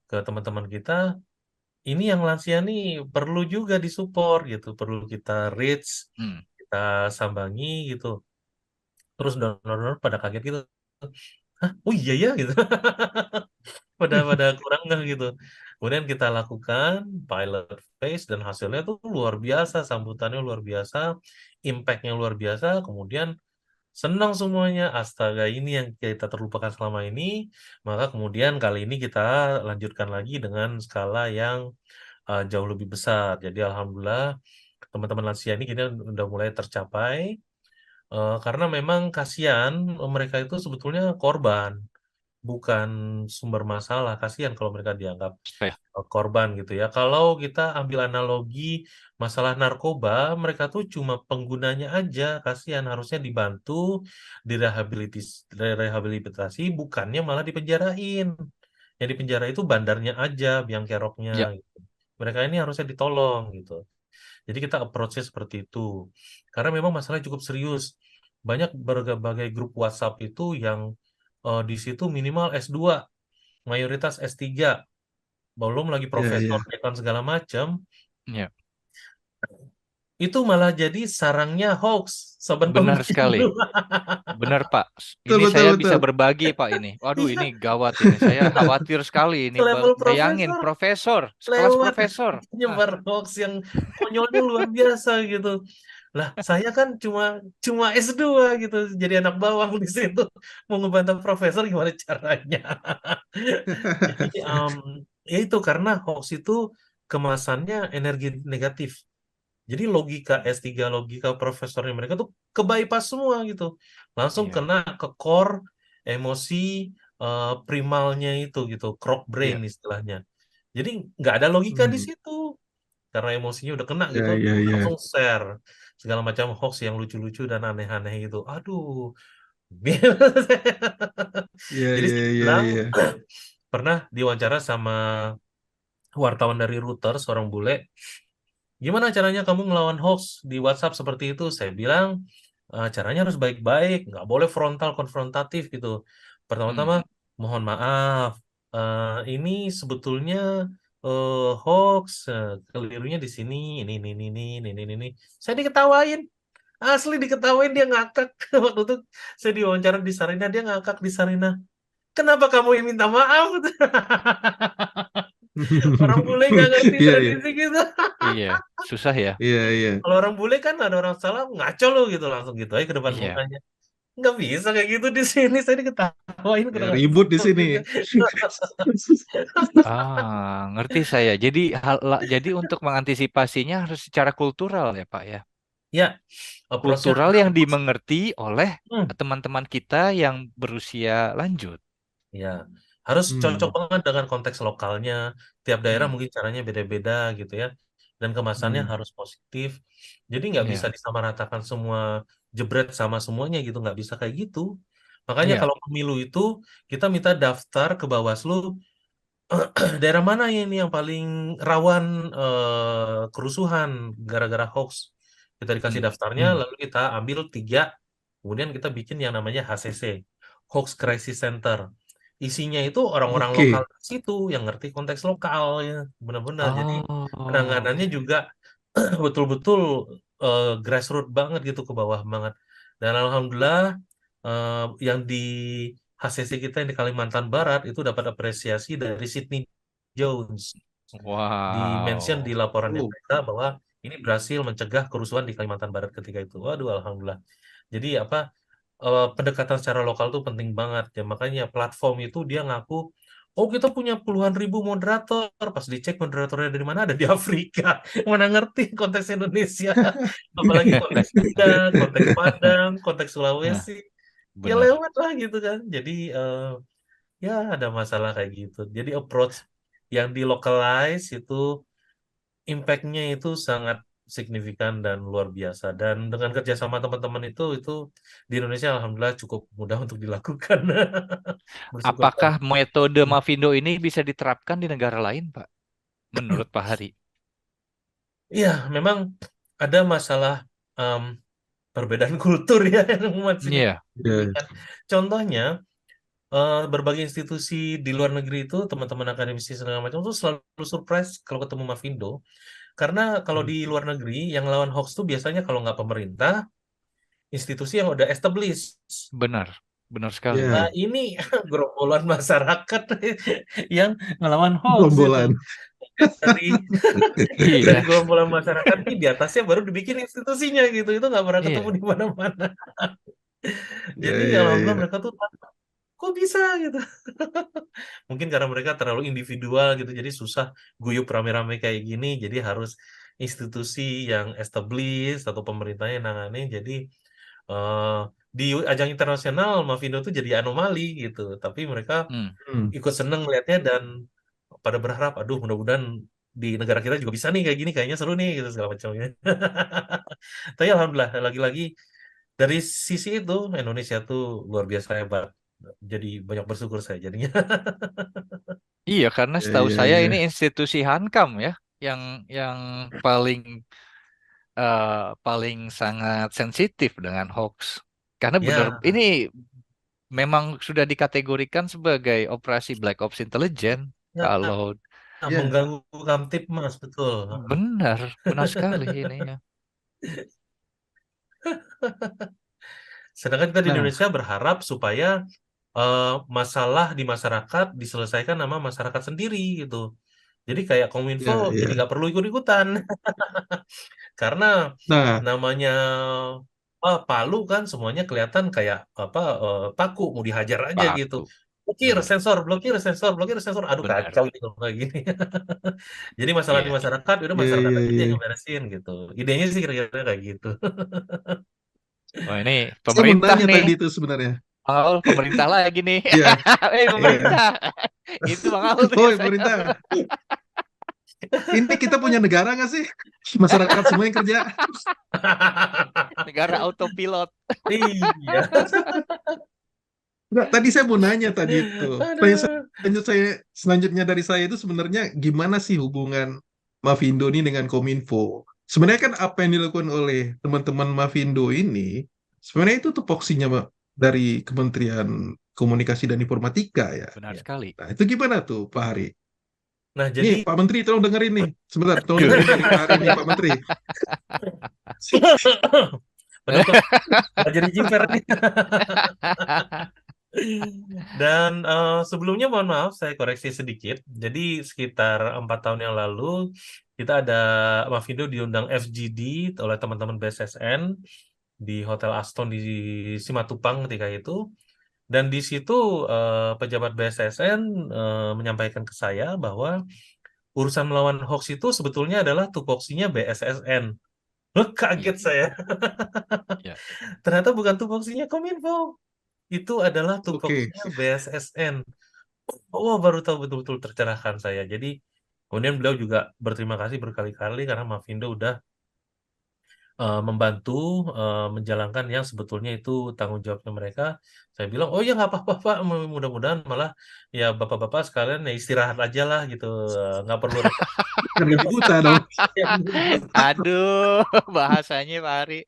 [SPEAKER 1] ke teman-teman kita, ini yang lansia nih perlu juga disupport gitu, perlu kita reach,
[SPEAKER 2] Hmm.
[SPEAKER 1] kita sambangi gitu. Terus donor-donor pada kaget gitu. Hah, oh iya ya gitu. pada kurang nggak gitu. Kemudian kita lakukan pilot phase dan hasilnya tuh luar biasa, sambutannya luar biasa, impactnya luar biasa. Kemudian senang semuanya, astaga ini yang kita terlupakan selama ini. Maka kemudian kali ini kita lanjutkan lagi dengan skala yang jauh lebih besar. Jadi alhamdulillah teman-teman lansia ini kini udah mulai tercapai. Karena memang kasihan mereka itu sebetulnya korban, bukan sumber masalah. Kasihan kalau mereka dianggap
[SPEAKER 2] Ya.
[SPEAKER 1] korban gitu ya. Kalau kita ambil analogi masalah narkoba, mereka tuh cuma penggunanya aja. Kasihan harusnya dibantu, direhabilitasi, bukannya malah dipenjarain. Yang dipenjara itu bandarnya aja, biang keroknya
[SPEAKER 2] Ya.
[SPEAKER 1] gitu. Mereka ini harusnya ditolong gitu. Jadi kita approach-nya seperti itu. Karena memang masalahnya cukup serius. Banyak berbagai grup WhatsApp itu yang di situ minimal S2, mayoritas S3, belum lagi
[SPEAKER 3] Iya,
[SPEAKER 1] profesor,
[SPEAKER 3] iya.
[SPEAKER 1] dekan segala macam.
[SPEAKER 2] Ya.
[SPEAKER 1] Itu malah jadi sarangnya hoax, Sobat
[SPEAKER 2] Benar sekali.
[SPEAKER 1] Pemilu.
[SPEAKER 2] Benar, Pak.
[SPEAKER 3] Betul,
[SPEAKER 2] Ini
[SPEAKER 3] betul,
[SPEAKER 2] saya bisa
[SPEAKER 3] betul.
[SPEAKER 2] berbagi, Pak, ini. Waduh, ini
[SPEAKER 1] Iya,
[SPEAKER 2] gawat ini. Saya khawatir sekali ini.
[SPEAKER 1] selevel
[SPEAKER 2] Bayangin,
[SPEAKER 1] profesor
[SPEAKER 2] profesor, sekelas
[SPEAKER 1] lewat
[SPEAKER 2] profesor. Ah,
[SPEAKER 1] nyebar hoax yang konyolnya luar biasa gitu. Lah, saya kan cuma cuma S2 gitu, jadi anak bawang di situ mau ngebantah profesor gimana caranya? Jadi ya itu karena hoax itu kemasannya energi negatif. Jadi logika S3, logika profesornya mereka tuh ke bypass semua gitu. Langsung
[SPEAKER 2] iya.
[SPEAKER 1] kena ke core emosi primalnya itu gitu, croc brain
[SPEAKER 2] Iya.
[SPEAKER 1] istilahnya. Jadi nggak ada logika di
[SPEAKER 3] Hmm.
[SPEAKER 1] situ. Karena emosinya udah kena
[SPEAKER 3] Iya,
[SPEAKER 1] gitu,
[SPEAKER 3] iya, iya.
[SPEAKER 1] langsung share segala macam hoax yang lucu-lucu dan aneh-aneh gitu. Aduh.
[SPEAKER 3] Iya,
[SPEAKER 1] Jadi
[SPEAKER 3] iya,
[SPEAKER 1] saya
[SPEAKER 3] iya,
[SPEAKER 1] bilang
[SPEAKER 3] iya.
[SPEAKER 1] pernah diwawancara sama wartawan dari Reuters, orang bule. Gimana caranya kamu ngelawan hoax di WhatsApp seperti itu? Saya bilang, caranya harus baik-baik, nggak boleh frontal konfrontatif gitu.
[SPEAKER 2] Hmm.
[SPEAKER 1] Pertama-tama, mohon maaf, ini sebetulnya hoax, kelirunya di sini, ini. Saya diketawain, asli diketawain dia ngakak. Waktu itu saya diwawancara di Sarina, dia ngakak di Sarina. Kenapa kamu yang minta maaf? Orang bule nggak ngerti
[SPEAKER 3] Iya, iya.
[SPEAKER 1] tradisi gitu.
[SPEAKER 2] Iya. Susah ya.
[SPEAKER 3] Iya, iya.
[SPEAKER 1] Kalau orang bule kan ada orang salah ngaco lo gitu langsung gitu aja ke depan
[SPEAKER 2] Iya.
[SPEAKER 1] mukanya. Nggak bisa kayak gitu di sini. Saya diketawain
[SPEAKER 3] Ya,
[SPEAKER 1] kena
[SPEAKER 3] ribut di sini.
[SPEAKER 2] Ngerti saya. Jadi untuk mengantisipasinya harus secara kultural ya, Pak ya.
[SPEAKER 1] Ya, approach-nya
[SPEAKER 2] Kultural yang
[SPEAKER 1] harus.
[SPEAKER 2] dimengerti oleh
[SPEAKER 1] Hmm,
[SPEAKER 2] teman-teman kita yang berusia lanjut.
[SPEAKER 1] ya, harus cocok
[SPEAKER 3] Hmm.
[SPEAKER 1] banget dengan konteks lokalnya. Tiap daerah
[SPEAKER 2] Hmm.
[SPEAKER 1] mungkin caranya beda-beda gitu ya. Dan kemasannya
[SPEAKER 3] Hmm.
[SPEAKER 1] harus positif. Jadi nggak bisa
[SPEAKER 2] Iya.
[SPEAKER 1] disamaratakan semua jebret sama semuanya gitu. Nggak bisa kayak gitu. Makanya
[SPEAKER 2] Iya.
[SPEAKER 1] kalau pemilu itu kita minta daftar ke Bawaslu daerah mana ini yang paling rawan kerusuhan gara-gara hoax. Kita dikasih
[SPEAKER 2] Hmm.
[SPEAKER 1] daftarnya,
[SPEAKER 3] Hmm.
[SPEAKER 1] lalu kita ambil 3, kemudian kita bikin yang namanya HCC, Hoax Crisis Center. Isinya itu orang-orang lokal
[SPEAKER 3] Oke.
[SPEAKER 1] di situ yang ngerti konteks lokal ya, benar-benar. Jadi
[SPEAKER 2] Oh.
[SPEAKER 1] penanganannya juga betul-betul grassroots banget gitu ke bawah banget. Dan alhamdulillah yang di HCC kita yang di Kalimantan Barat itu dapat apresiasi dari Sydney Jones. Di mention di
[SPEAKER 2] Wow.
[SPEAKER 1] laporannya
[SPEAKER 3] Oh.
[SPEAKER 1] mereka bahwa ini berhasil mencegah kerusuhan di Kalimantan Barat ketika itu. Waduh, alhamdulillah. Jadi apa pendekatan secara lokal tuh penting banget ya. Makanya platform itu dia ngaku, oh kita punya puluhan ribu moderator. Pas dicek moderatornya dari mana ada di Afrika. Mana ngerti konteks Indonesia. Apalagi konteks Sunda, konteks Padang, konteks
[SPEAKER 2] Nah,
[SPEAKER 1] Sulawesi. Ya
[SPEAKER 2] benar.
[SPEAKER 1] lewat lah gitu kan. Jadi ya ada masalah kayak gitu. Jadi approach yang di localize itu impact-nya itu sangat signifikan dan luar biasa. Dan dengan kerjasama teman-teman itu di Indonesia alhamdulillah cukup mudah untuk dilakukan. Bersyukur
[SPEAKER 2] Apakah
[SPEAKER 1] pada.
[SPEAKER 2] metode Mavindo ini bisa diterapkan di negara lain, Pak? Menurut Pak Hari?
[SPEAKER 1] Iya, memang ada masalah em, perbedaan kultur ya yang masih
[SPEAKER 2] Iya,
[SPEAKER 3] Ya,
[SPEAKER 1] signifikan. Contohnya, berbagai institusi di luar negeri itu, teman-teman akademisi segala macam itu selalu surprise kalau ketemu Mavindo. Karena kalau
[SPEAKER 3] hmm,
[SPEAKER 1] di luar negeri, yang lawan hoax itu biasanya kalau nggak pemerintah, institusi yang udah established.
[SPEAKER 2] benar. Benar sekali.
[SPEAKER 1] Nah,
[SPEAKER 3] ya,
[SPEAKER 1] ini gerombolan masyarakat yang ngelawan hoax itu.
[SPEAKER 3] rombolan.
[SPEAKER 1] Dari dari
[SPEAKER 2] Iya,
[SPEAKER 1] gerombolan masyarakat ini di atasnya baru dibikin institusinya gitu. Itu nggak pernah ketemu
[SPEAKER 2] iya.
[SPEAKER 1] di mana-mana.
[SPEAKER 3] Ya,
[SPEAKER 1] Jadi
[SPEAKER 3] ya,
[SPEAKER 1] alhamdulillah
[SPEAKER 3] ya.
[SPEAKER 1] mereka tuh kok bisa gitu. Mungkin karena mereka terlalu individual gitu, jadi susah guyup rame-rame kayak gini. Jadi harus institusi yang established atau pemerintahnya yang nangani. Jadi eh, di ajang internasional Mavindo tuh jadi anomali gitu. Tapi mereka
[SPEAKER 2] Hmm.
[SPEAKER 3] Hmm,
[SPEAKER 1] ikut seneng lihatnya dan pada berharap, aduh mudah-mudahan di negara kita juga bisa nih kayak gini, kayaknya seru nih gitu segala macamnya. Tapi alhamdulillah lagi-lagi dari sisi itu Indonesia tuh luar biasa hebat. Jadi banyak bersyukur saya jadinya.
[SPEAKER 2] Iya, karena
[SPEAKER 3] ya,
[SPEAKER 2] setahu
[SPEAKER 3] ya,
[SPEAKER 2] saya ini
[SPEAKER 3] ya.
[SPEAKER 2] institusi Hankam ya, yang yang paling paling sangat sensitif dengan hoax. Karena benar
[SPEAKER 1] Ya,
[SPEAKER 2] ini memang sudah dikategorikan sebagai operasi Black Ops intelijen.
[SPEAKER 1] ya,
[SPEAKER 2] Kalau
[SPEAKER 3] Ya.
[SPEAKER 1] mengganggu Kamtipmas betul.
[SPEAKER 2] benar, benar sekali ini ya.
[SPEAKER 1] Sedangkan kita di
[SPEAKER 3] Nah,
[SPEAKER 1] Indonesia berharap supaya masalah di masyarakat diselesaikan sama masyarakat sendiri gitu. Jadi kayak Kominfo
[SPEAKER 3] ya,
[SPEAKER 1] jadi
[SPEAKER 3] ya.
[SPEAKER 1] nggak perlu ikut-ikutan karena
[SPEAKER 3] Nah,
[SPEAKER 1] namanya Palu kan semuanya kelihatan kayak apa paku mau dihajar aja gitu.
[SPEAKER 2] Paku.
[SPEAKER 1] Blokir,
[SPEAKER 2] Benar,
[SPEAKER 1] sensor, blokir, sensor, blokir, sensor. Aduh
[SPEAKER 2] benar.
[SPEAKER 1] kacau ini kalau kayak gini. Jadi masalah di
[SPEAKER 2] Iya.
[SPEAKER 1] masyarakat udah
[SPEAKER 3] ya,
[SPEAKER 1] masyarakat
[SPEAKER 3] ya,
[SPEAKER 1] aja yang
[SPEAKER 3] ya.
[SPEAKER 1] ngeberesin gitu. Idenya sih kira-kira kayak gitu.
[SPEAKER 2] Oh ini
[SPEAKER 3] Saya mau
[SPEAKER 2] pemerintah
[SPEAKER 3] nanya
[SPEAKER 2] nih.
[SPEAKER 3] tadi itu sebenarnya.
[SPEAKER 2] Bang Aul, pemerintah lagi nih.
[SPEAKER 3] Ya, ya.
[SPEAKER 2] Pemerintah. Itu Bang Aul tuh
[SPEAKER 3] Oh,
[SPEAKER 2] biasanya.
[SPEAKER 3] pemerintah. Ini kita punya negara nggak sih? Masyarakat semua yang kerja.
[SPEAKER 2] Negara autopilot.
[SPEAKER 1] Iya.
[SPEAKER 3] Nggak, tadi saya mau nanya tadi itu.
[SPEAKER 1] Aduh.
[SPEAKER 3] Selanjutnya dari saya itu sebenarnya gimana sih hubungan Mavindo ini dengan Kominfo? Sebenarnya kan apa yang dilakukan oleh teman-teman Mavindo ini, sebenarnya itu tupoksinya Mbak, dari Kementerian Komunikasi dan Informatika ya.
[SPEAKER 2] Benar
[SPEAKER 1] Iya.
[SPEAKER 2] sekali.
[SPEAKER 3] Nah, itu gimana tuh Pak Hari?
[SPEAKER 1] Nah,
[SPEAKER 3] Nih
[SPEAKER 1] jadi
[SPEAKER 3] Pak Menteri tolong dengerin nih. Sebentar, tolong dengerin dari Pak Hari nih Pak Menteri.
[SPEAKER 1] aduh kok nggak jadi jingkar nih. Dan sebelumnya mohon maaf saya koreksi sedikit. Jadi sekitar 4 tahun yang lalu kita ada Mavindo diundang FGD oleh teman-teman BSSN di Hotel Aston di Simatupang ketika itu. Dan di situ pejabat BSSN menyampaikan ke saya bahwa urusan melawan hoax itu sebetulnya adalah tupoksinya BSSN. Loh,
[SPEAKER 2] Hmm,
[SPEAKER 1] kaget saya.
[SPEAKER 2] ya.
[SPEAKER 1] Ternyata bukan tupoksinya Kominfo. Itu adalah
[SPEAKER 3] Oke.
[SPEAKER 1] tupoksinya BSSN. Oh, baru tahu betul-betul tercerahkan saya. Jadi, kemudian beliau juga berterima kasih berkali-kali karena Mavindo udah membantu menjalankan yang sebetulnya itu tanggung jawabnya mereka. Saya bilang, oh ya nggak apa-apa Pak, mudah-mudahan malah ya bapak-bapak sekalian ya istirahat aja lah gitu, nggak perlu repot.
[SPEAKER 3] Kan ibu buta dong.
[SPEAKER 2] Aduh, bahasanya Pak Ari.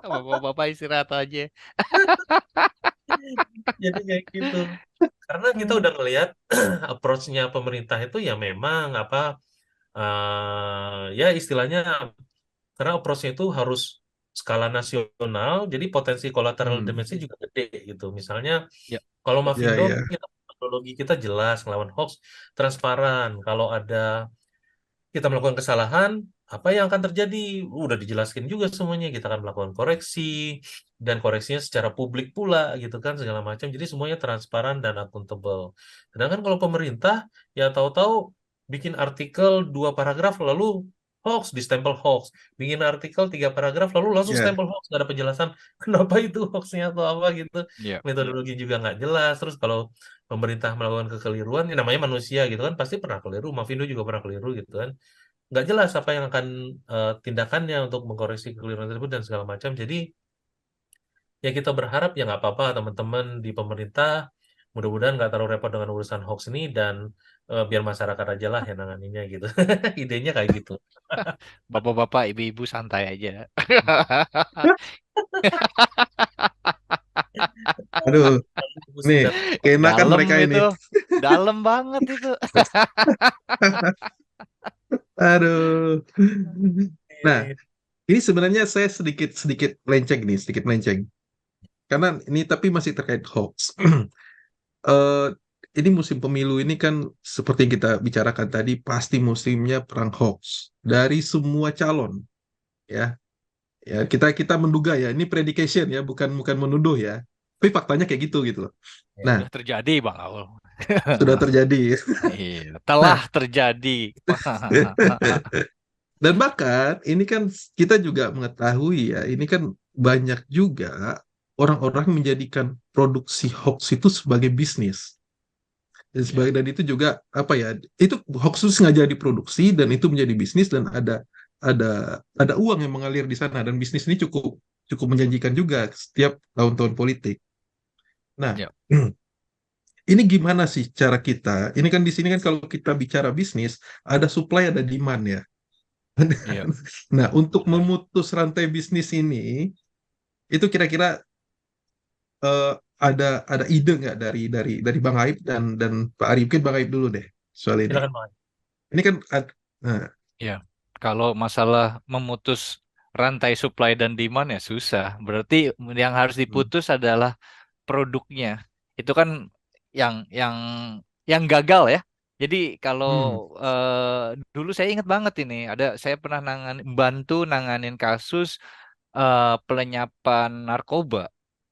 [SPEAKER 2] Bapak-bapak istirahat aja.
[SPEAKER 1] Jadi kayak gitu. Karena kita
[SPEAKER 2] Hmm.
[SPEAKER 1] udah ngelihat approach-nya pemerintah itu ya memang apa ya istilahnya karena approach-nya itu harus skala nasional, jadi potensi collateral
[SPEAKER 3] Hmm.
[SPEAKER 1] damage-nya juga gede gitu. Misalnya
[SPEAKER 2] Ya,
[SPEAKER 1] kalau
[SPEAKER 3] Ya,
[SPEAKER 1] Mavindo
[SPEAKER 3] ya.
[SPEAKER 1] kita metodologi kita jelas ngelawan hoax, transparan. Kalau ada kita melakukan kesalahan, apa yang akan terjadi? Udah dijelaskan juga semuanya. Kita akan melakukan koreksi dan koreksinya secara publik pula gitu kan segala macam. Jadi semuanya transparan dan akuntabel. Sedangkan kalau pemerintah ya tahu-tahu bikin artikel 2 paragraf lalu hoax distempel hoax, bikin artikel 3 paragraf lalu langsung
[SPEAKER 3] Ya.
[SPEAKER 1] stempel hoax, nggak ada penjelasan kenapa itu hoaxnya atau apa gitu.
[SPEAKER 2] ya, ya.
[SPEAKER 1] Metodologi juga nggak jelas. Terus kalau pemerintah melakukan kekeliruan, ya namanya manusia gitu kan pasti pernah keliru. Mavindo juga pernah keliru gitu kan. nggak jelas apa yang akan tindakannya untuk mengkoreksi kekeliruan tersebut dan segala macam. Jadi ya kita berharap ya nggak apa-apa teman-teman di pemerintah mudah-mudahan nggak terlalu repot dengan urusan hoax ini dan biar masyarakat aja lah yang nanganinya gitu. Idenya kayak gitu.
[SPEAKER 2] Bapak-bapak, ibu-ibu santai aja.
[SPEAKER 3] Aduh,
[SPEAKER 1] Mesti
[SPEAKER 3] nih keenakan
[SPEAKER 2] Dalam
[SPEAKER 3] mereka ini.
[SPEAKER 2] itu, dalam banget itu.
[SPEAKER 3] Aduh. Nah,
[SPEAKER 1] datang.
[SPEAKER 3] ini sebenarnya saya sedikit sedikit melenceng nih, sedikit melenceng. Karena ini tapi masih terkait hoax. Eh, ini musim pemilu ini kan seperti yang kita bicarakan tadi pasti musimnya perang hoax dari semua calon, ya. Ya, kita kita menduga ya, ini predication ya, bukan bukan menuduh ya. Tapi faktanya kayak gitu gitu loh.
[SPEAKER 2] Ya,
[SPEAKER 3] Nah,
[SPEAKER 2] udah terjadi, Bang Aul.
[SPEAKER 3] sudah terjadi.
[SPEAKER 2] Iya, telah
[SPEAKER 3] Nah,
[SPEAKER 2] terjadi.
[SPEAKER 3] dan bahkan ini kan kita juga mengetahui ya, ini kan banyak juga orang-orang menjadikan produksi hoax itu sebagai bisnis. Dan
[SPEAKER 2] Ya,
[SPEAKER 3] sebagai dan itu juga apa ya? Itu hoax itu sengaja diproduksi dan itu menjadi bisnis dan ada uang yang mengalir di sana dan bisnis ini cukup cukup menjanjikan juga setiap tahun-tahun politik. Nah,
[SPEAKER 2] ya,
[SPEAKER 3] ini gimana sih cara kita? Ini kan di sini kan kalau kita bicara bisnis ada supply ada demand ya.
[SPEAKER 2] ya.
[SPEAKER 3] Nah, untuk
[SPEAKER 1] Benar.
[SPEAKER 3] memutus rantai bisnis ini, itu kira-kira eh, ada ide nggak dari Bang Aib dan Pak Ari? Mungkin Bang Aib dulu deh soal ini.
[SPEAKER 1] Silakan Bang.
[SPEAKER 3] Ini kan nah,
[SPEAKER 2] Ya, kalau masalah memutus rantai supply dan demand ya susah. Berarti yang harus
[SPEAKER 3] hmm,
[SPEAKER 2] diputus adalah produknya. Itu kan yang yang yang gagal ya. Jadi kalau
[SPEAKER 3] hmm,
[SPEAKER 2] dulu saya ingat banget ini, saya pernah bantu nanganin kasus pelenyapan narkoba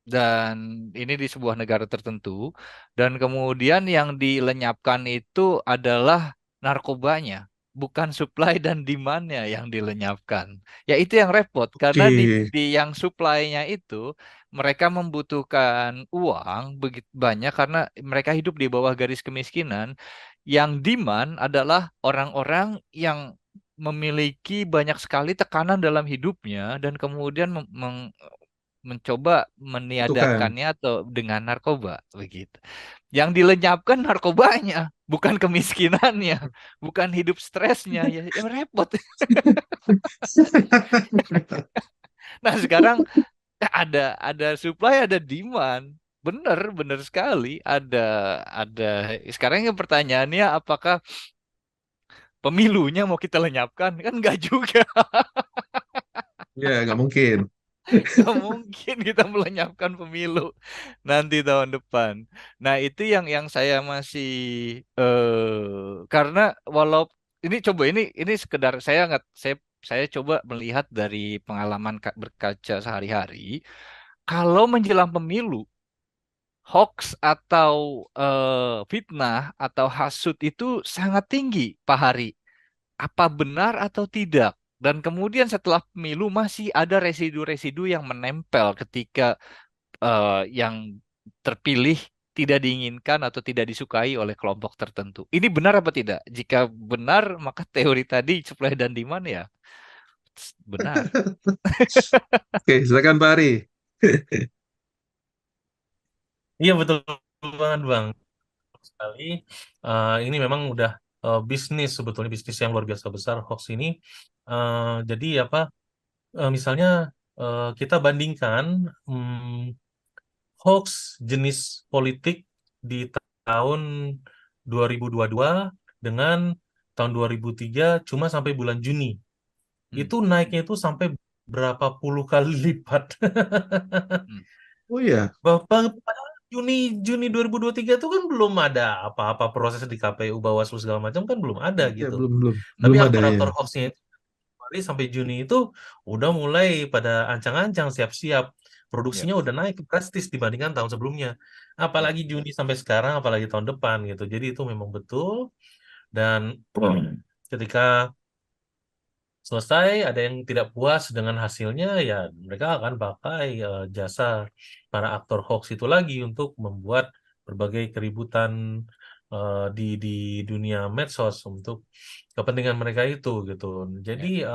[SPEAKER 2] dan ini di sebuah negara tertentu dan kemudian yang dilenyapkan itu adalah narkobanya, bukan supply dan demandnya yang dilenyapkan. Ya itu yang repot karena
[SPEAKER 3] oke,
[SPEAKER 2] di yang supply-nya itu mereka membutuhkan uang begitu banyak karena mereka hidup di bawah garis kemiskinan. Yang demand adalah orang-orang yang memiliki banyak sekali tekanan dalam hidupnya dan kemudian mencoba
[SPEAKER 3] butuhkan.
[SPEAKER 2] meniadakannya atau dengan narkoba begitu. Yang dilenyapkan narkobanya, bukan kemiskinannya, bukan hidup stresnya, ya, ya repot. Nah, sekarang ada supply, ada demand. Benar, benar sekali. Ada. Sekarang yang pertanyaannya, apakah pemilunya mau kita lenyapkan? Kan enggak juga.
[SPEAKER 3] Ya, nggak mungkin.
[SPEAKER 2] Nggak mungkin kita melenyapkan pemilu nanti tahun depan. Nah, itu yang saya masih karena walau ini sekedar saya coba melihat dari pengalaman berkaca sehari-hari. Kalau menjelang pemilu, hoax atau fitnah atau hasut itu sangat tinggi, Pak Hari. Apa benar atau tidak? Dan kemudian setelah pemilu masih ada residu-residu yang menempel ketika yang terpilih tidak diinginkan atau tidak disukai oleh kelompok tertentu. Ini benar apa tidak? Jika benar, maka teori tadi supply dan demand ya benar.
[SPEAKER 3] Oke, silakan Pak Ari.
[SPEAKER 1] Iya betul banget Bang. Sekali. Ini memang udah bisnis sebetulnya bisnis yang luar biasa besar hoax ini. Jadi apa? Misalnya kita bandingkan hoax jenis politik di tahun 2022 dengan tahun 2003 cuma sampai bulan Juni.
[SPEAKER 2] Hmm,
[SPEAKER 1] Itu naiknya itu sampai berapa puluh kali lipat.
[SPEAKER 2] hmm,
[SPEAKER 3] Oh iya,
[SPEAKER 1] Padahal Juni Juni 2023 itu kan belum ada apa-apa proses di KPU Bawaslu segala macam kan belum ada
[SPEAKER 3] ya
[SPEAKER 1] gitu.
[SPEAKER 3] belum belum
[SPEAKER 1] Tapi
[SPEAKER 3] belum ada ya.
[SPEAKER 1] aktor-aktor hoaxnya itu Januari sampai Juni itu udah mulai pada ancang-ancang siap-siap.
[SPEAKER 2] ya,
[SPEAKER 1] Produksinya udah naik drastis dibandingkan tahun sebelumnya.
[SPEAKER 2] ya,
[SPEAKER 1] Apalagi Juni sampai sekarang, apalagi tahun depan gitu. Jadi itu memang betul. Dan ketika selesai, ada yang tidak puas dengan hasilnya, ya mereka akan pakai jasa para aktor hoax itu lagi untuk membuat berbagai keributan di dunia medsos untuk kepentingan mereka itu gitu. Jadi
[SPEAKER 2] Ya.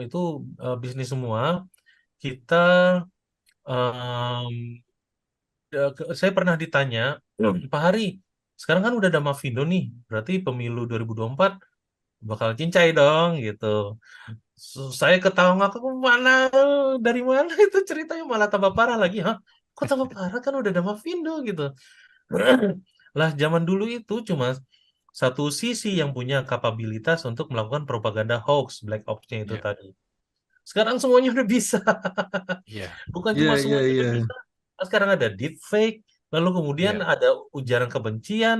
[SPEAKER 1] itu bisnis semua. Kita em, saya pernah ditanya, Pak Hari, sekarang kan udah ada Mavindo nih, berarti pemilu 2024 bakal cincai dong gitu. Saya ketawa ngakak, mana dari mana itu ceritanya malah tambah parah lagi, hah? Kok tambah parah kan udah ada Mavindo gitu. Lah zaman dulu itu cuma satu sisi yang punya kapabilitas untuk melakukan propaganda hoax, black ops-nya itu
[SPEAKER 2] Ya.
[SPEAKER 1] tadi. Sekarang semuanya udah bisa.
[SPEAKER 2] Ya.
[SPEAKER 1] Bukan
[SPEAKER 3] Iya,
[SPEAKER 1] cuma
[SPEAKER 3] iya,
[SPEAKER 1] semuanya
[SPEAKER 3] iya.
[SPEAKER 1] udah bisa. Sekarang ada deepfake, lalu kemudian
[SPEAKER 2] Ya.
[SPEAKER 1] ada ujaran kebencian,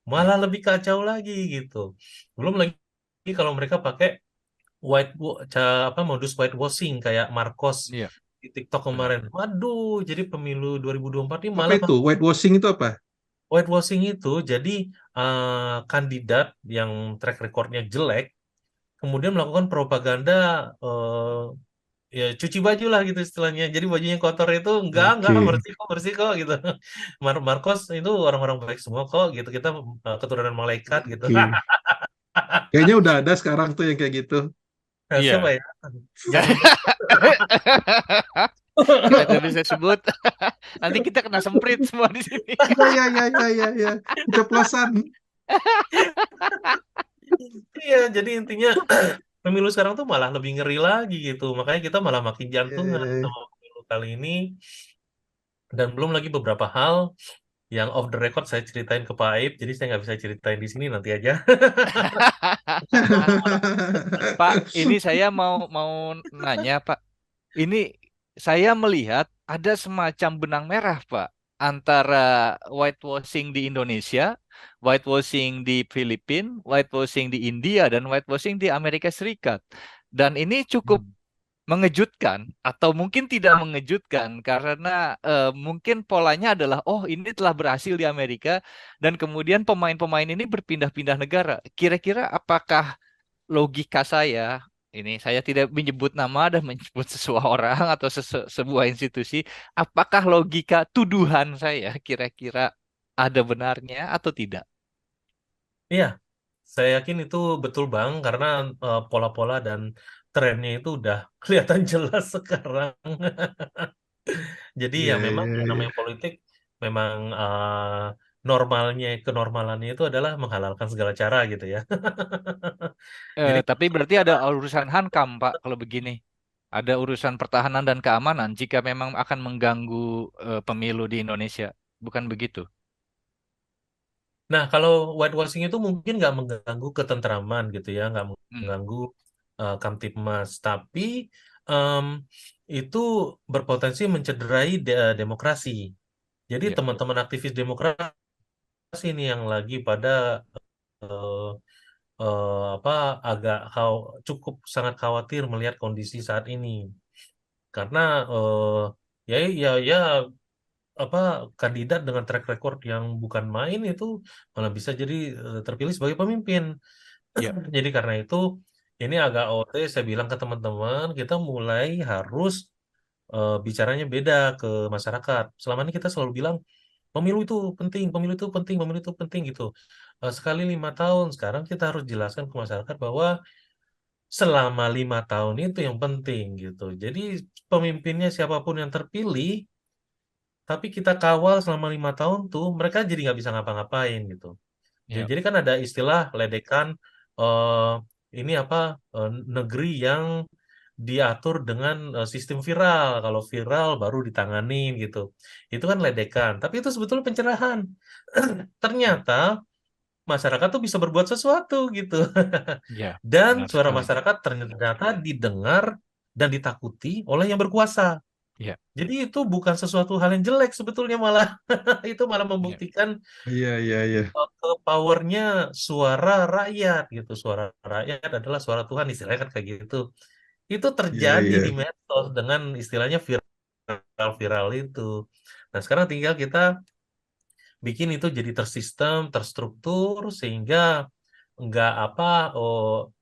[SPEAKER 2] Ya.
[SPEAKER 1] malah lebih kacau lagi gitu. Belum lagi kalau mereka pakai apa modus whitewashing kayak Marcos
[SPEAKER 2] Iya,
[SPEAKER 1] di TikTok
[SPEAKER 2] benar.
[SPEAKER 1] kemarin. Waduh, jadi pemilu 2024 ini
[SPEAKER 3] Apa
[SPEAKER 1] malah
[SPEAKER 3] itu? Whitewashing itu apa?
[SPEAKER 1] whitewashing itu jadi kandidat yang track recordnya jelek, kemudian melakukan propaganda ya cuci baju lah gitu istilahnya. Jadi bajunya kotor itu enggak
[SPEAKER 3] Oke,
[SPEAKER 1] bersih kok gitu. Marcos itu orang-orang baik semua kok gitu. Kita keturunan malaikat gitu.
[SPEAKER 3] oke. Kayaknya udah ada sekarang tuh yang kayak gitu.
[SPEAKER 1] Nah, siapa
[SPEAKER 2] Iya.
[SPEAKER 1] ya? Jangan sebut.
[SPEAKER 2] Kita nggak bisa sebut. Nanti kita kena semprit semua di sini.
[SPEAKER 3] Ya, ya, ya, ya, ya, ya. Keceplosan.
[SPEAKER 1] Iya, jadi intinya pemilu sekarang tuh malah lebih ngeri lagi gitu. Makanya kita malah makin jantungan
[SPEAKER 3] Eh,
[SPEAKER 1] sama pemilu kali ini. Dan belum lagi beberapa hal yang off the record saya ceritain ke Pak Aib. Jadi saya nggak bisa ceritain di sini nanti aja.
[SPEAKER 2] Pak, ini saya mau mau nanya, Pak. Ini saya melihat ada semacam benang merah, Pak, antara whitewashing di Indonesia, whitewashing di Filipina, whitewashing di India, dan whitewashing di Amerika Serikat. Dan ini cukup mengejutkan atau mungkin tidak mengejutkan karena mungkin polanya adalah oh ini telah berhasil di Amerika dan kemudian pemain-pemain ini berpindah-pindah negara. Kira-kira apakah logika saya ini saya tidak menyebut nama dan menyebut seseorang atau sebuah institusi, apakah logika tuduhan saya kira-kira ada benarnya atau tidak?
[SPEAKER 1] Iya, saya yakin itu betul Bang, karena pola-pola dan trennya itu udah kelihatan jelas sekarang. Jadi ya
[SPEAKER 3] Iya,
[SPEAKER 1] memang
[SPEAKER 3] iya,
[SPEAKER 1] yang
[SPEAKER 3] iya.
[SPEAKER 1] namanya politik memang normalnya, kenormalannya itu adalah menghalalkan segala cara gitu ya. Jadi
[SPEAKER 2] Tapi berarti ada urusan hankam, Pak, kalau begini. Ada urusan pertahanan dan keamanan jika memang akan mengganggu pemilu di Indonesia. Bukan begitu?
[SPEAKER 1] nah kalau whitewashing itu mungkin nggak mengganggu ketentraman gitu ya, nggak
[SPEAKER 2] Hmm,
[SPEAKER 1] mengganggu Kamtipmas, tapi em, itu berpotensi mencederai demokrasi. Jadi
[SPEAKER 2] ya,
[SPEAKER 1] teman-teman aktivis demokrasi ini yang lagi pada eh, apa agak cukup sangat khawatir melihat kondisi saat ini karena ya apa kandidat dengan track record yang bukan main itu malah bisa jadi terpilih sebagai pemimpin.
[SPEAKER 2] ya,
[SPEAKER 1] Jadi karena itu ini agak OT saya bilang ke teman-teman kita mulai harus bicaranya beda ke masyarakat. Selama ini kita selalu bilang pemilu itu penting, pemilu itu penting, pemilu itu penting gitu. Sekali 5 tahun, sekarang kita harus jelaskan ke masyarakat bahwa selama 5 tahun itu yang penting gitu. Jadi pemimpinnya siapapun yang terpilih, tapi kita kawal selama 5 tahun tuh mereka jadi nggak bisa ngapa-ngapain gitu.
[SPEAKER 2] ya,
[SPEAKER 1] Jadi kan ada istilah ledekan eh, ini apa negeri yang diatur dengan sistem viral. Kalau viral baru ditanganin gitu. Itu kan ledekan. Tapi itu sebetulnya pencerahan.
[SPEAKER 2] ya,
[SPEAKER 1] Ternyata masyarakat tuh bisa berbuat sesuatu gitu.
[SPEAKER 2] ya,
[SPEAKER 1] Dan
[SPEAKER 2] benar
[SPEAKER 1] suara
[SPEAKER 2] sekali.
[SPEAKER 1] masyarakat ternyata didengar dan ditakuti oleh yang berkuasa.
[SPEAKER 2] Ya,
[SPEAKER 1] Jadi itu bukan sesuatu hal yang jelek sebetulnya malah itu malah
[SPEAKER 2] ya,
[SPEAKER 1] membuktikan
[SPEAKER 3] Iya, iya, iya.
[SPEAKER 1] powernya suara rakyat gitu. Suara rakyat adalah suara Tuhan istilahnya kan kayak gitu. Itu
[SPEAKER 3] Iya,
[SPEAKER 1] terjadi
[SPEAKER 3] iya.
[SPEAKER 1] di medsos dengan istilahnya viral-viral itu. Nah, sekarang tinggal kita bikin itu jadi tersistem, terstruktur sehingga nggak apa oh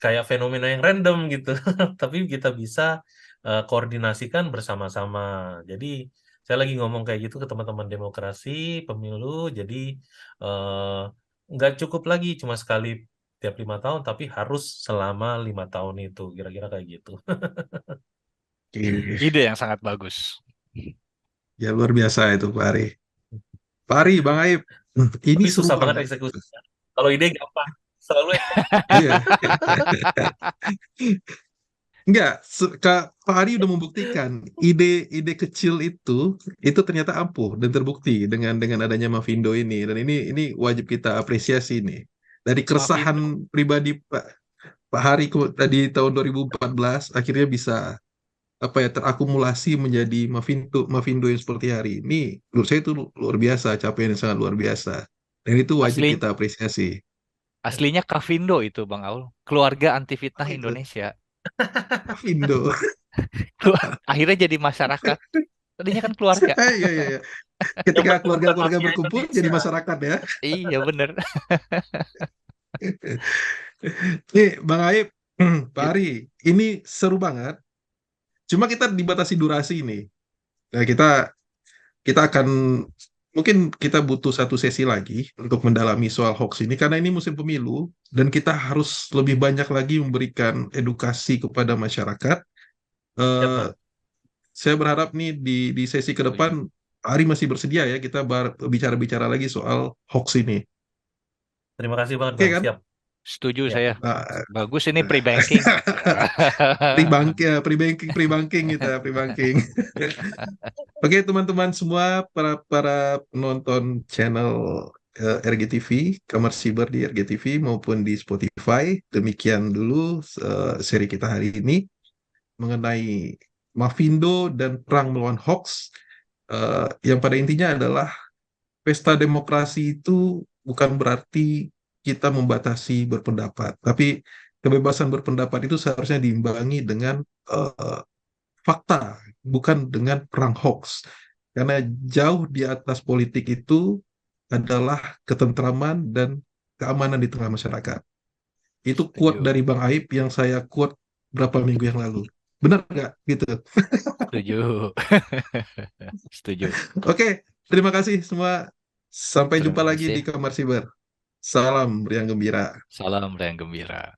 [SPEAKER 1] kayak fenomena yang random gitu. Tapi kita bisa koordinasikan bersama-sama. Jadi saya lagi ngomong kayak gitu ke teman-teman demokrasi, pemilu. Jadi eh, nggak cukup lagi cuma sekali tiap 5 tahun, tapi harus selama 5 tahun itu, kira-kira kayak gitu.
[SPEAKER 3] Oke.
[SPEAKER 2] Ide yang sangat bagus.
[SPEAKER 3] Ya luar biasa itu Pak Ari. Pak Ari, Bang Aib, ini
[SPEAKER 1] Tapi
[SPEAKER 3] seru
[SPEAKER 1] susah banget
[SPEAKER 3] banget.
[SPEAKER 1] eksekusinya. Kalau ide gampang, selalu
[SPEAKER 3] Iya, enggak, Kak Pak Ari udah membuktikan ide-ide kecil itu ternyata ampuh dan terbukti dengan adanya Mavindo ini, dan ini wajib kita apresiasi nih. Dari keresahan
[SPEAKER 2] Mavindo.
[SPEAKER 3] pribadi Pak Hari tadi tahun 2014 akhirnya bisa apa ya terakumulasi menjadi Mavindo yang seperti hari ini. Menurut saya itu luar biasa, capaian yang sangat luar biasa. Dan itu wajib
[SPEAKER 2] Asli,
[SPEAKER 3] kita apresiasi.
[SPEAKER 2] aslinya Kavindo itu Bang Aul. Keluarga anti
[SPEAKER 3] Apa
[SPEAKER 2] fitnah
[SPEAKER 3] itu?
[SPEAKER 2] Indonesia.
[SPEAKER 3] Mavindo.
[SPEAKER 2] Akhirnya jadi masyarakat. Tadinya kan keluarga.
[SPEAKER 3] Iya, iya, iya.
[SPEAKER 1] yang
[SPEAKER 3] Ketika
[SPEAKER 1] penting bukan
[SPEAKER 3] keluarga-keluarga
[SPEAKER 1] mafia
[SPEAKER 3] berkumpul jadi
[SPEAKER 1] Indonesia.
[SPEAKER 3] masyarakat ya.
[SPEAKER 2] Iya bener.
[SPEAKER 3] Nih, Bang Aib, Pak
[SPEAKER 2] It-
[SPEAKER 3] Ari, ini seru banget. Cuma kita dibatasi durasi nih. Nah, kita akan mungkin kita butuh satu sesi lagi untuk mendalami soal hoax ini karena ini musim pemilu dan kita harus lebih banyak lagi memberikan edukasi kepada masyarakat.
[SPEAKER 1] Ya,
[SPEAKER 3] Eh,
[SPEAKER 1] Bang.
[SPEAKER 3] saya berharap nih di sesi ke depan
[SPEAKER 2] Setuju.
[SPEAKER 3] Pak Ari masih bersedia ya kita bicara-bicara lagi soal hoax ini.
[SPEAKER 1] Terima kasih banget,
[SPEAKER 3] Oke
[SPEAKER 1] Bang.
[SPEAKER 3] kan?
[SPEAKER 1] Siap.
[SPEAKER 2] Setuju
[SPEAKER 1] Ya.
[SPEAKER 2] saya.
[SPEAKER 3] Nah,
[SPEAKER 2] Bagus ini pre-banking.
[SPEAKER 3] pre-banking, pre-banking kita, pre-banking. Oke, teman-teman semua, para penonton channel RGTV, Kamar Siber di RGTV maupun di Spotify, demikian dulu seri kita hari ini mengenai Mavindo dan perang melawan hoax. Yang pada intinya adalah pesta demokrasi itu bukan berarti kita membatasi berpendapat, tapi kebebasan berpendapat itu seharusnya diimbangi dengan eh, fakta, bukan dengan perang hoax. Karena jauh di atas politik itu adalah ketentraman dan keamanan di tengah masyarakat. Itu quote
[SPEAKER 2] Setuju.
[SPEAKER 3] dari Bang Aib yang saya quote berapa minggu yang lalu. Benar nggak? Gitu.
[SPEAKER 2] Setuju. Setuju.
[SPEAKER 3] Oke, terima kasih semua. Sampai jumpa
[SPEAKER 2] Terima
[SPEAKER 3] lagi di
[SPEAKER 2] kasih.
[SPEAKER 3] Kamar Siber. Salam riang gembira.
[SPEAKER 2] Salam yang gembira.